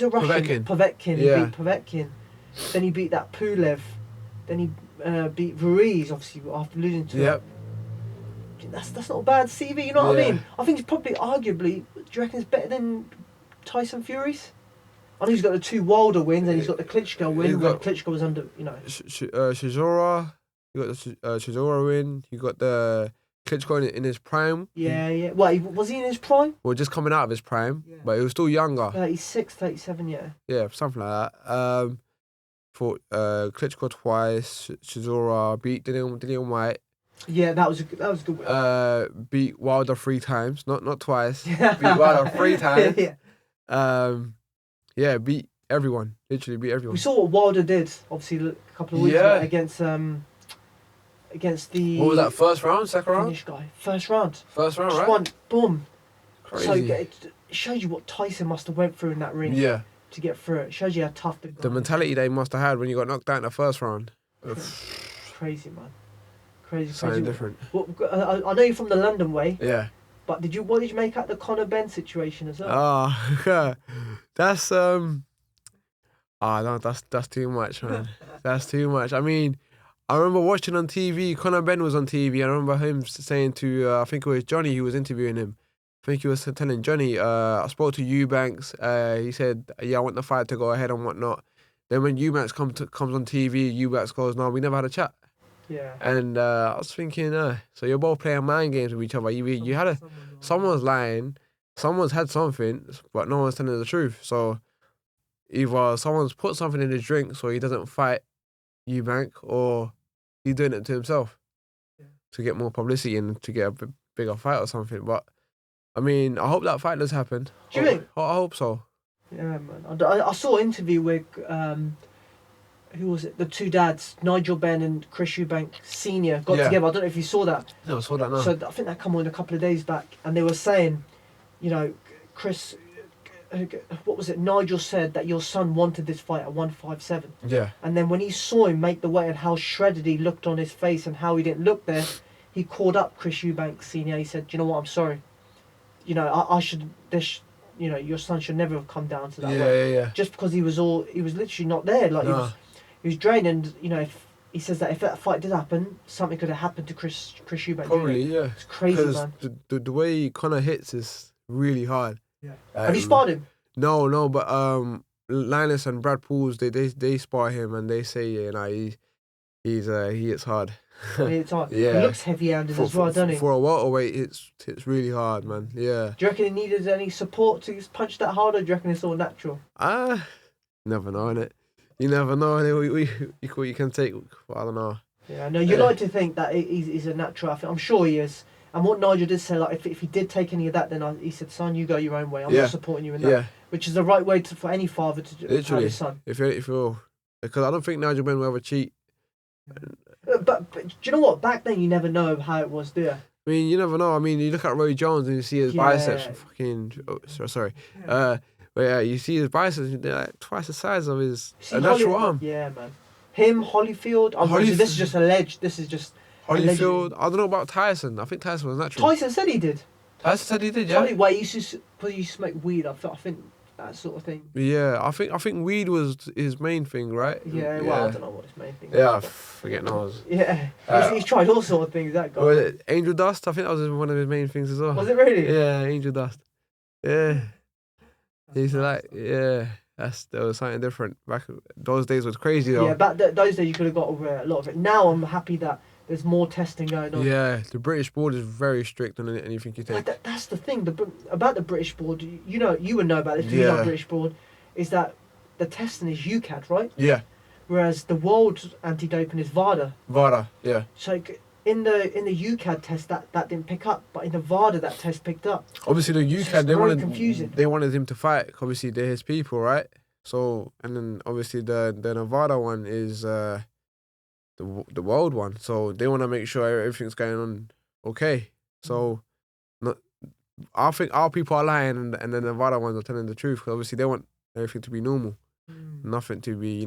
Speaker 1: a Russian? Povetkin.
Speaker 2: Yeah.
Speaker 1: He beat Povetkin. Then he beat that Pulev. Then he beat Ruiz, obviously, after losing to him. That's not a bad CV, you know what I mean? I think it's probably, arguably, do you reckon it's better than Tyson Fury's? I know he's got the 2 Wilder wins and he's got the Klitschko win when Klitschko was under,
Speaker 2: Chisora, you got the Chisora win, you got the Klitschko in his prime.
Speaker 1: Yeah. Well, was he in his prime?
Speaker 2: Well, just coming out of his prime, but he was still younger.
Speaker 1: 36, 37, yeah.
Speaker 2: Yeah, something like that. Fought Klitschko twice, Chisora, beat Dillian White.
Speaker 1: Yeah, that was a good win.
Speaker 2: Beat Wilder 3 times, not twice. Beat Wilder 3 times. Beat everyone. Literally beat everyone.
Speaker 1: We saw what Wilder did, obviously, a couple of weeks ago against the...
Speaker 2: What was that, first round, second round?
Speaker 1: Finnish guy. First round,
Speaker 2: just
Speaker 1: right? One, boom.
Speaker 2: Crazy.
Speaker 1: So it shows you what Tyson must have went through in that ring.
Speaker 2: Yeah.
Speaker 1: To get through it. Shows you how tough the guy
Speaker 2: The mentality they must have had when you got knocked out in the first round.
Speaker 1: Crazy, man. Crazy.
Speaker 2: Something different.
Speaker 1: Well, I know you're from the London way.
Speaker 2: Yeah.
Speaker 1: But what did you make out the Conor Benn situation as well?
Speaker 2: That's no, that's too much, man. That's too much. I mean, I remember watching on TV. Conor Benn was on TV. I remember him saying to I think it was Johnny who was interviewing him. I think he was telling Johnny, I spoke to Eubanks. He said, I want the fight to go ahead and whatnot. Then when Eubanks comes on TV, Eubanks goes, no, we never had a chat.
Speaker 1: Yeah.
Speaker 2: And I was thinking, so you're both playing mind games with each other. You had someone's lying, someone's had something, but no one's telling the truth. So either someone's put something in his drink so he doesn't fight Eubank, or he's doing it to himself to get more publicity and to get a bigger fight or something. But I mean, I hope that fight does happen.
Speaker 1: Do you think?
Speaker 2: I hope so.
Speaker 1: Yeah, man. I saw an interview with, who was it? The 2 dads, Nigel Benn and Chris Eubank Sr. got together. I don't know if you saw that.
Speaker 2: No, I saw that now.
Speaker 1: So I think that came on a couple of days back, and they were saying, Chris, what was it? Nigel said that your son wanted this fight at 157.
Speaker 2: Yeah.
Speaker 1: And then when he saw him make the weight and how shredded he looked on his face and how he didn't look there, he called up Chris Eubank Sr. He said, "Do you know what? I'm sorry. I should. Your son should never have come down to that weight.
Speaker 2: Yeah.
Speaker 1: Just because he was literally not there. Like he was drained, and if he says that if that fight did happen, something could have happened to Chris Eubank.
Speaker 2: Probably, yeah.
Speaker 1: It's crazy, man.
Speaker 2: The way Conor hits is really hard.
Speaker 1: Yeah. Have you sparred him?
Speaker 2: No, but Linus and Brad Pauls, they spar him and they say he hits hard.
Speaker 1: It's hard.
Speaker 2: Yeah.
Speaker 1: He looks heavy-handed as well, doesn't he?
Speaker 2: For a welterweight, it's really hard, man. Yeah.
Speaker 1: Do you reckon he needed any support to punch that hard, or do you reckon it's all natural?
Speaker 2: Never know, innit? You never know. You can take. I don't know.
Speaker 1: Yeah, no. You like to think that he's a natural athlete. I'm sure he is. And what Nigel did say, like, if he did take any of that, then he said, "Son, you go your own way. I'm not supporting you in that." Yeah. Which is the right way for any father to do. Literally, his son.
Speaker 2: If you're, because I don't think Nigel Benn will ever cheat.
Speaker 1: But do you know what? Back then, you never know how it was, do you?
Speaker 2: I mean, you never know. I mean, you look at Roy Jones and you see his biceps. Fucking. Oh, sorry. But yeah, you see his biceps. They're like twice the size of his natural arm.
Speaker 1: Yeah, man. Him, Holyfield. This is just alleged. This is just.
Speaker 2: Holyfield. I don't know about Tyson. I think Tyson was natural.
Speaker 1: Tyson said he did.
Speaker 2: Tyson said he did. Yeah.
Speaker 1: Wait, he used to smoke weed. I think that sort of thing.
Speaker 2: Yeah, I think weed was his main thing, right?
Speaker 1: Yeah. Well, I don't know what his main thing.
Speaker 2: Yeah, forget knows.
Speaker 1: Yeah, he's tried all sort of things. That guy.
Speaker 2: Was it Angel Dust? I think that was one of his main things as well.
Speaker 1: Was it really?
Speaker 2: Yeah, Angel Dust. Yeah. He's like, yeah, that was something different. Back those days was crazy though.
Speaker 1: Yeah, those days you could have got away a lot of it. Now I'm happy that there's more testing going on.
Speaker 2: Yeah, the British board is very strict on anything you take.
Speaker 1: That's the thing about the British board. You would know about this.
Speaker 2: Yeah.
Speaker 1: British board is that the testing is UCAD, right?
Speaker 2: Yeah.
Speaker 1: Whereas the world anti-doping is VADA.
Speaker 2: VADA, yeah.
Speaker 1: So in the UCAD test that didn't pick up, but in the VADA that test picked up.
Speaker 2: Obviously the UCAD
Speaker 1: confusing.
Speaker 2: They wanted him to fight. Obviously they're his people, right? So and then obviously the Nevada one is the world one. So they want to make sure everything's going on okay. So I think our people are lying and the Nevada ones are telling the truth because obviously they want everything to be normal, nothing to be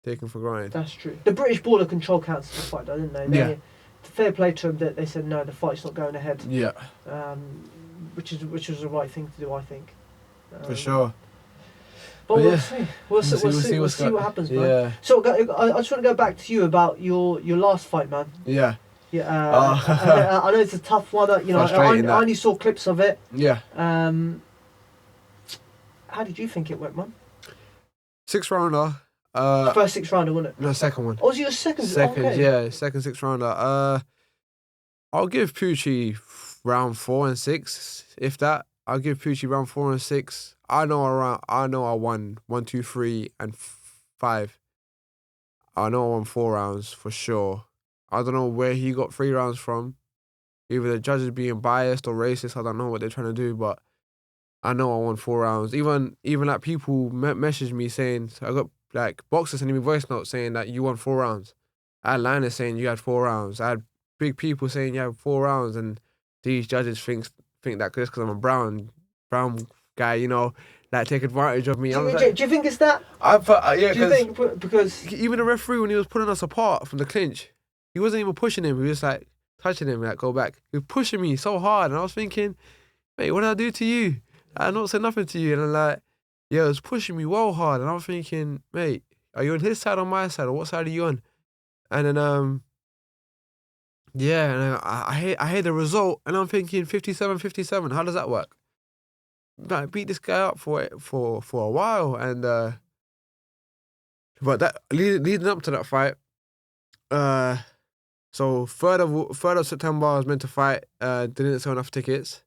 Speaker 2: taken for granted.
Speaker 1: That's true. The British Border Control cancelled the fight, though, didn't they?
Speaker 2: Yeah.
Speaker 1: Fair play to them that they said no, the fight's not going ahead.
Speaker 2: Yeah.
Speaker 1: Which was the right thing to do, I think.
Speaker 2: For sure.
Speaker 1: But we'll see. We'll see what happens, man.
Speaker 2: Yeah.
Speaker 1: So I just want to go back to you about your last fight, man.
Speaker 2: Yeah.
Speaker 1: Yeah. I know it's a tough one. I only saw clips of it.
Speaker 2: Yeah.
Speaker 1: How did you think it went, man?
Speaker 2: 6th rounder.
Speaker 1: First 6th rounder, wasn't it?
Speaker 2: No, second one.
Speaker 1: Oh, was it your second?
Speaker 2: Second,
Speaker 1: okay.
Speaker 2: Yeah, second 6th rounder. I'll give Pucci round 4 and 6, if that. I'll give Pucci round 4 and 6. I know I won 1, 2, 3, and 5. I know I won 4 rounds for sure. I don't know where he got 3 rounds from. Either the judges being biased or racist. I don't know what they're trying to do, but I know I won 4 rounds. Even like people messaged me saying, I got like boxers sending me voice notes saying that you won 4 rounds. I had liners saying you had 4 rounds. I had big people saying you had 4 rounds, and these judges think that just because I'm a brown guy, like take advantage of me.
Speaker 1: Do you think it's that?
Speaker 2: Yeah.
Speaker 1: Do you think because
Speaker 2: even the referee when he was pulling us apart from the clinch, he wasn't even pushing him. He was like touching him, like go back. He was pushing me so hard, and I was thinking, mate, what did I do to you? I not said nothing to you, and I'm like, yeah, it was pushing me well hard, and I was thinking, mate, are you on his side or my side, or what side are you on? And then yeah, and I hear the result, and I'm thinking 57-57. How does that work? I beat this guy up for a while, and but that leading up to that fight, so 3rd of September I was meant to fight. Didn't sell enough tickets.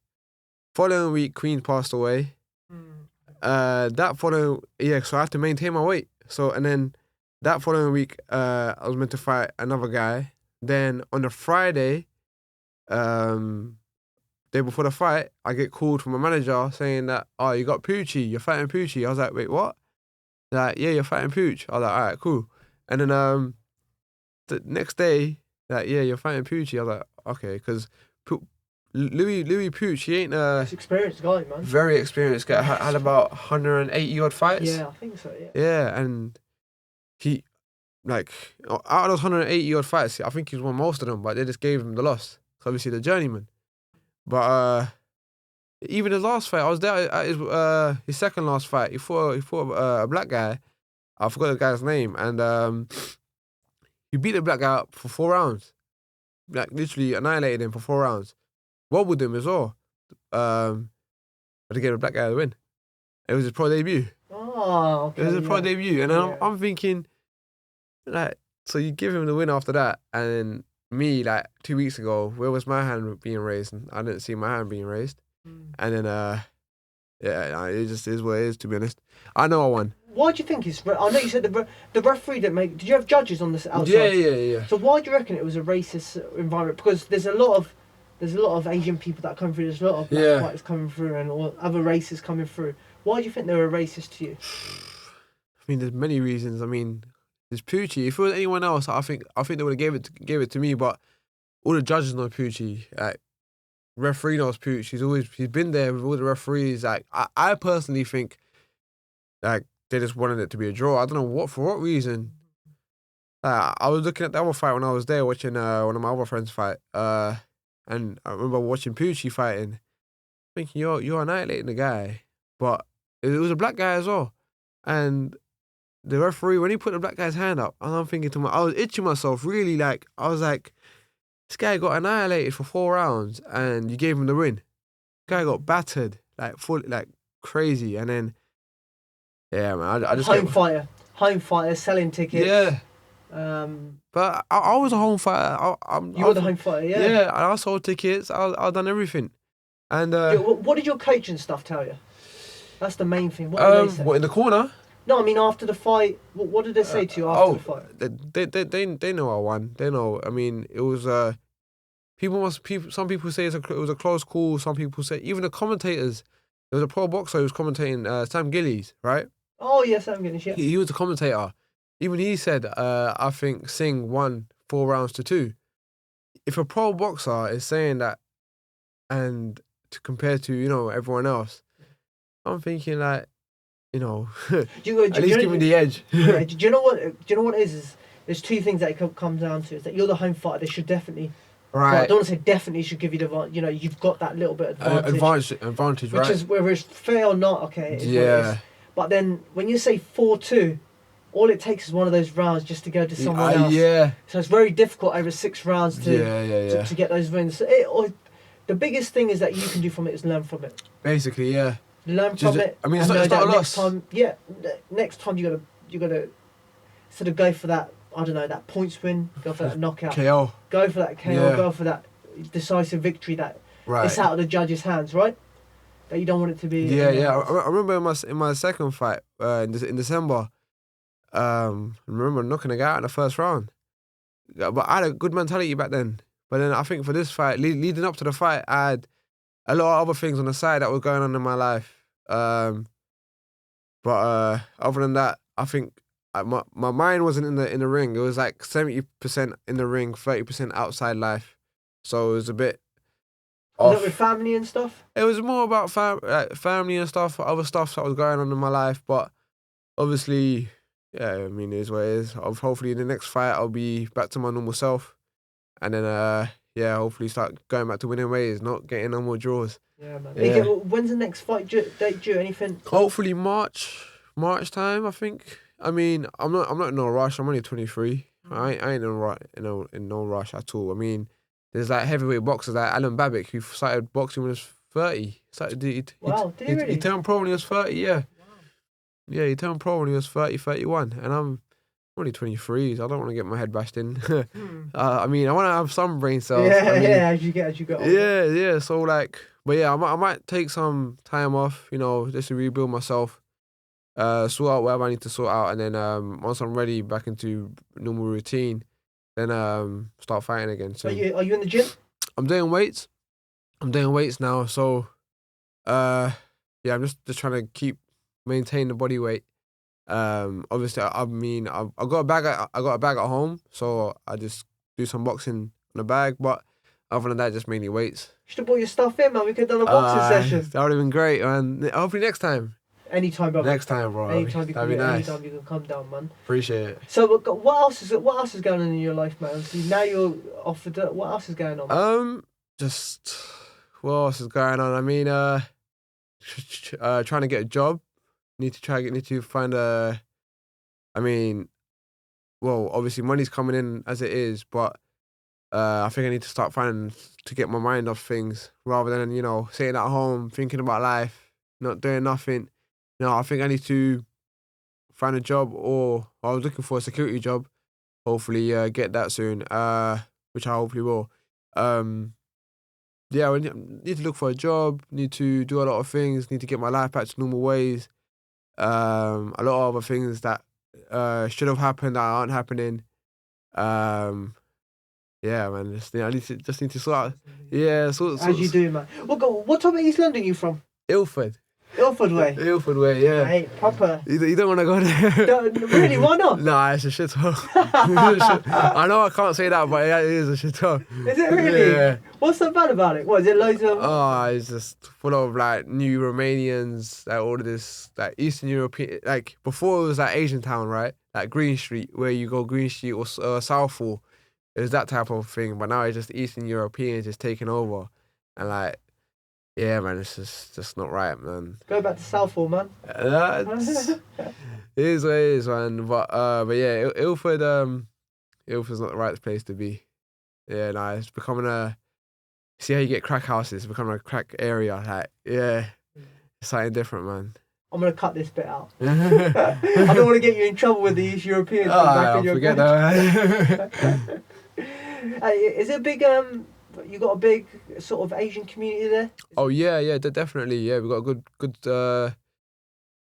Speaker 2: Following week, Queen passed away. That following, so I had to maintain my weight. So and then that following week, I was meant to fight another guy. Then on the Friday, day before the fight, I get called from a manager saying that, oh, you got Pucci, you're fighting Pucci. I was like, wait, what? They're like, yeah, you're fighting Pucci. I was like, all right, cool. And then the next day, like, yeah, you're fighting Pucci. I was like, okay, because Louis Pucci, he ain't
Speaker 1: he's experienced guy, man.
Speaker 2: Very experienced guy. Had about 180 odd fights.
Speaker 1: Yeah, I think so. Yeah.
Speaker 2: Yeah, and he, like, out of those 180 odd fights, I think he's won most of them, but they just gave him the loss. So obviously the journeyman. But even his last fight, I was there at his second last fight. He fought a black guy. I forgot the guy's name, and he beat the black guy up for 4 rounds. Like literally annihilated him for 4 rounds. Wobbled him as well. But to give the black guy the win. It was his pro debut.
Speaker 1: Oh, okay.
Speaker 2: It was his pro debut, and I'm thinking, like, so you give him the win after that, and then me, like 2 weeks ago, where was my hand being raised? And I didn't see my hand being raised. And then, it just is what it is, to be honest. I know I won.
Speaker 1: Why do you think it's... I know you said the referee didn't make... Did you have judges on this outside?
Speaker 2: Yeah.
Speaker 1: So why do you reckon it was a racist environment? Because there's a lot of Asian people that come through. There's a lot of black fighters coming through and all other races coming through. Why do you think they were racist to you?
Speaker 2: I mean, there's many reasons. I mean, there's Pucci. If it was anyone else, I think they would have gave it to me. But all the judges know Pucci. Like, referee knows Pucci. He's been there with all the referees. Like, I personally think, like, they just wanted it to be a draw. I don't know for what reason. I was looking at the other fight when I was there, watching one of my other friends fight. And I remember watching Pucci fighting, thinking, you're annihilating the guy. But it was a black guy as well. And the referee, when he put the black guy's hand up, and I'm thinking to myself, I was itching myself, really, like, I was like, this guy got annihilated for 4 rounds, and you gave him the win. This guy got battered, like, fully, like, crazy. And then, yeah, man, I just
Speaker 1: home fighter, selling tickets.
Speaker 2: Yeah.
Speaker 1: Um,
Speaker 2: But I was a home fighter.
Speaker 1: You were the home fighter, yeah.
Speaker 2: Yeah, I sold tickets. I done everything. And
Speaker 1: what did your coach and stuff tell you? That's the main thing. What did they say?
Speaker 2: What, in the corner?
Speaker 1: No, I mean after the fight. What did they say to you after the fight?
Speaker 2: They know I won. They know. I mean, it was some people say it was a close call. Some people say, even the commentators. There was a pro boxer who was commentating, Sam Gillies, right?
Speaker 1: Oh yes, Sam Gillies. Yeah.
Speaker 2: He was the commentator. Even he said, I think Singh won 4 rounds to 2. If a pro boxer is saying that, and to compare to everyone else, I'm thinking like, at least give me the edge.
Speaker 1: Yeah, do you know what? Do you know what it is? There's 2 things that it comes down to. Is that you're the home fighter. They should definitely.
Speaker 2: Right.
Speaker 1: Well, I don't want to say definitely should give you the. You've got that little bit of
Speaker 2: advantage, right?
Speaker 1: Which is whether it's fair or not. Okay.
Speaker 2: Yeah.
Speaker 1: But then when you say 4-2, all it takes is one of those rounds just to go to someone else.
Speaker 2: Yeah.
Speaker 1: So it's very difficult over 6 rounds to get those wins. The biggest thing is that you can do from it is learn from it.
Speaker 2: Basically, yeah.
Speaker 1: Learn from it.
Speaker 2: I mean, it's not a loss.
Speaker 1: Next time you gotta sort of go for that. I don't know, that points win. Go for that knockout.
Speaker 2: KO.
Speaker 1: Go for that KO.
Speaker 2: Yeah.
Speaker 1: Go for that decisive victory. That it's out of the judge's hands, right? That you don't want it to be.
Speaker 2: Yeah. I remember in my second fight in December. I remember knocking a guy out in the first round. But I had a good mentality back then. But then I think for this fight, leading up to the fight, I had a lot of other things on the side that were going on in my life. But other than that, I think my mind wasn't in the ring. It was like 70% in the ring, 30% outside life. So it was a bit off.
Speaker 1: Was it with family and stuff?
Speaker 2: It was more about family and stuff, other stuff that was going on in my life. But obviously, yeah, I mean, it is what it is. Hopefully in the next fight, I'll be back to my normal self. And then, hopefully start going back to winning ways, not getting no more draws.
Speaker 1: Yeah, man. Yeah. When's the next fight date due? Anything?
Speaker 2: Hopefully March time, I think. I mean, I'm not in no rush. I'm only 23. I ain't in no rush at all. I mean, there's like heavyweight boxers like Alan Babic who started boxing when he was 30. Did he really? He turned pro when he was 30, yeah. Wow. Yeah, he turned pro when he was 30, 31. And I'm only 23, so I don't want to get my head bashed in. I mean, I want to have some brain cells.
Speaker 1: As you get older.
Speaker 2: Yeah. So like, but yeah, I might take some time off, just to rebuild myself, sort out whatever I need to sort out, and then once I'm ready back into normal routine, then start fighting again. So
Speaker 1: are you in the gym?
Speaker 2: I'm doing weights. Now. So I'm just trying to maintain the body weight. Obviously, I mean, I got a bag at home, so I just do some boxing on the bag. But other than that, just mainly weights. You
Speaker 1: should have brought your stuff in, man. We could have done a boxing session.
Speaker 2: That would have been great, man. Hopefully next time.
Speaker 1: Anytime, bro.
Speaker 2: Next time, bro.
Speaker 1: Anytime you
Speaker 2: That'd be nice.
Speaker 1: Anytime you can come down, man.
Speaker 2: Appreciate it.
Speaker 1: So what else is going on in your life, man? So now you're off the dirt. What else is going on?
Speaker 2: Just what else is going on? I mean, trying to get a job. Need to find obviously money's coming in as it is, but I think I need to start finding to get my mind off things rather than, sitting at home thinking about life, not doing nothing. I think I need to find a job, or I was looking for a security job. Hopefully get that soon, which I hopefully will. I need to look for a job, need to do a lot of things, need to get my life back to normal ways. A lot of other things that should have happened that aren't happening. Man. I need to sort out. Yeah,
Speaker 1: as you do, man. What type of East London are you from?
Speaker 2: Ilford way, yeah.
Speaker 1: Hey, proper.
Speaker 2: You don't want to go there.
Speaker 1: Really? Why not?
Speaker 2: Nah, it's a shithole. I know I can't say that, but it is a shithole.
Speaker 1: Is it really?
Speaker 2: Yeah.
Speaker 1: What's so bad about it? What, is it loads of...
Speaker 2: Oh, it's just full of like new Romanians, like all of this, like Eastern European, like before it was like Asian town, right? Like Green Street, where you go Green Street or Southall. It was that type of thing, but now it's just Eastern Europeans just taking over. And like, yeah, man, it's just not right, man.
Speaker 1: Go back to Southall, man.
Speaker 2: It is what it is, man. But yeah, Ilford's not the right place to be. Yeah, no, it's becoming see how you get crack houses, it's becoming a crack area. Like, yeah, something different, man.
Speaker 1: I'm gonna cut this bit out. I don't want to get you in trouble with these Europeans.
Speaker 2: I'll forget that.
Speaker 1: Is it a big you got a big sort of Asian community there?
Speaker 2: Oh yeah, definitely. Yeah, we got a good.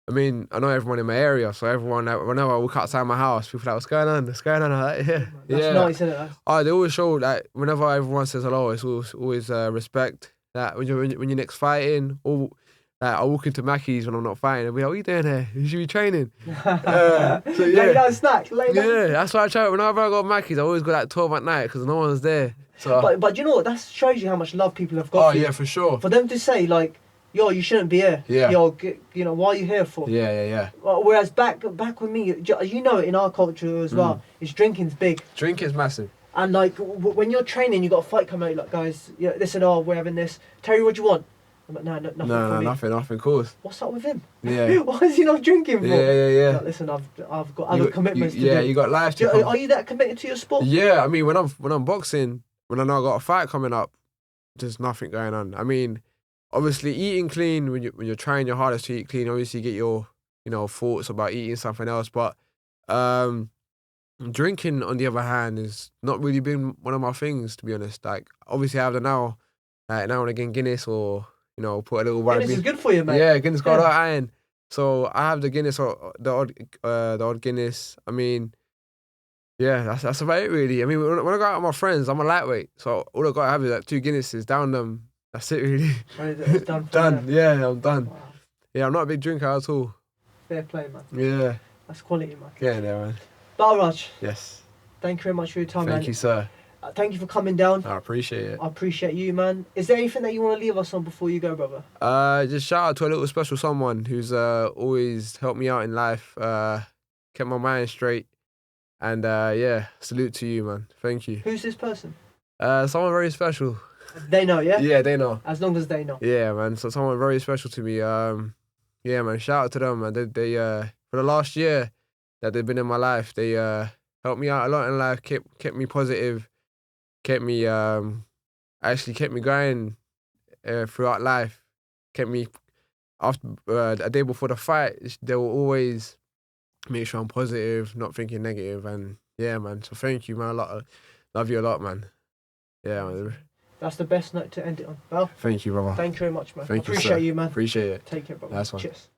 Speaker 2: I mean, I know everyone in my area, so everyone, whenever I walk outside my house, people are like, what's going on? What's going on? I'm like, yeah.
Speaker 1: That's nice, isn't it?
Speaker 2: Oh, they always show that whenever everyone says hello, it's always respect. That when you're next fighting, or like, I walk into Mackey's when I'm not fighting, I'll be like, what are you doing here? You should be training. So, yeah.
Speaker 1: Lay down snack.
Speaker 2: Yeah, that's why I try. Whenever I go to Mackey's, I always go like 12 at night because no one's there. So.
Speaker 1: But you know what? That shows you how much love people have got for you.
Speaker 2: Yeah, for sure.
Speaker 1: For them to say, like, yo, you shouldn't be here.
Speaker 2: Yeah.
Speaker 1: Yo, you know, why are you here for?
Speaker 2: Yeah.
Speaker 1: Whereas back with me, you know, in our culture as well, is drinking's big.
Speaker 2: Drinking's massive.
Speaker 1: And like when you're training, you got a fight coming out. You're like, guys, yeah, listen, we're having this. Terry, what do you want? I'm like, nothing.
Speaker 2: No, nothing. Of course.
Speaker 1: What's up with him?
Speaker 2: Yeah.
Speaker 1: Why is he not drinking for?
Speaker 2: Yeah.
Speaker 1: Like, listen, I've got other commitments to do.
Speaker 2: Yeah, you got life to come.
Speaker 1: Are you that committed to your sport?
Speaker 2: Yeah, I mean, when I'm boxing, when I know I got a fight coming up, there's nothing going on. I mean, obviously eating clean when you're trying your hardest to eat clean, obviously you get your thoughts about eating something else, but drinking on the other hand is not really been one of my things, to be honest. Like obviously I have the now and again Guinness, or put a little rugby.
Speaker 1: Guinness is good for you, mate.
Speaker 2: Yeah, Guinness got a lot of iron, so I have the Guinness or the odd Guinness. I mean, yeah, that's about it really. I mean, when I go out with my friends, I'm a lightweight, so all I gotta have is like 2 Guinnesses, down them. That's it, really.
Speaker 1: It's done.
Speaker 2: Done. Yeah, I'm done. Wow. Yeah, I'm not a big drinker at all.
Speaker 1: Fair play, man.
Speaker 2: Yeah.
Speaker 1: That's quality, man.
Speaker 2: Yeah, there, man.
Speaker 1: Balraj.
Speaker 2: Yes.
Speaker 1: Thank you very much for your time, man.
Speaker 2: Thank you, sir.
Speaker 1: Thank you for coming down.
Speaker 2: I appreciate it.
Speaker 1: I appreciate you, man. Is there anything that you want to leave us on before you go, brother?
Speaker 2: Just shout out to a little special someone who's always helped me out in life, kept my mind straight, and yeah, salute to you, man. Thank you.
Speaker 1: Who's this person?
Speaker 2: Someone very special.
Speaker 1: They know, yeah?
Speaker 2: Yeah, they know.
Speaker 1: As long as they know.
Speaker 2: Yeah, man. So someone very special to me. Yeah, man. Shout out to them, man. They for the last year that they've been in my life, they helped me out a lot in life, kept me positive, kept me kept me going throughout life, kept me after a day before the fight. They will always make sure I'm positive, not thinking negative, and yeah, man. So thank you, man. Love you a lot, man. Yeah, man.
Speaker 1: That's the best note to end it on. Well,
Speaker 2: thank you, brother.
Speaker 1: Thank you very much, man.
Speaker 2: Thank you,
Speaker 1: appreciate
Speaker 2: sir.
Speaker 1: you, man.
Speaker 2: Appreciate it.
Speaker 1: Take care, brother.
Speaker 2: Nice one.
Speaker 1: Cheers.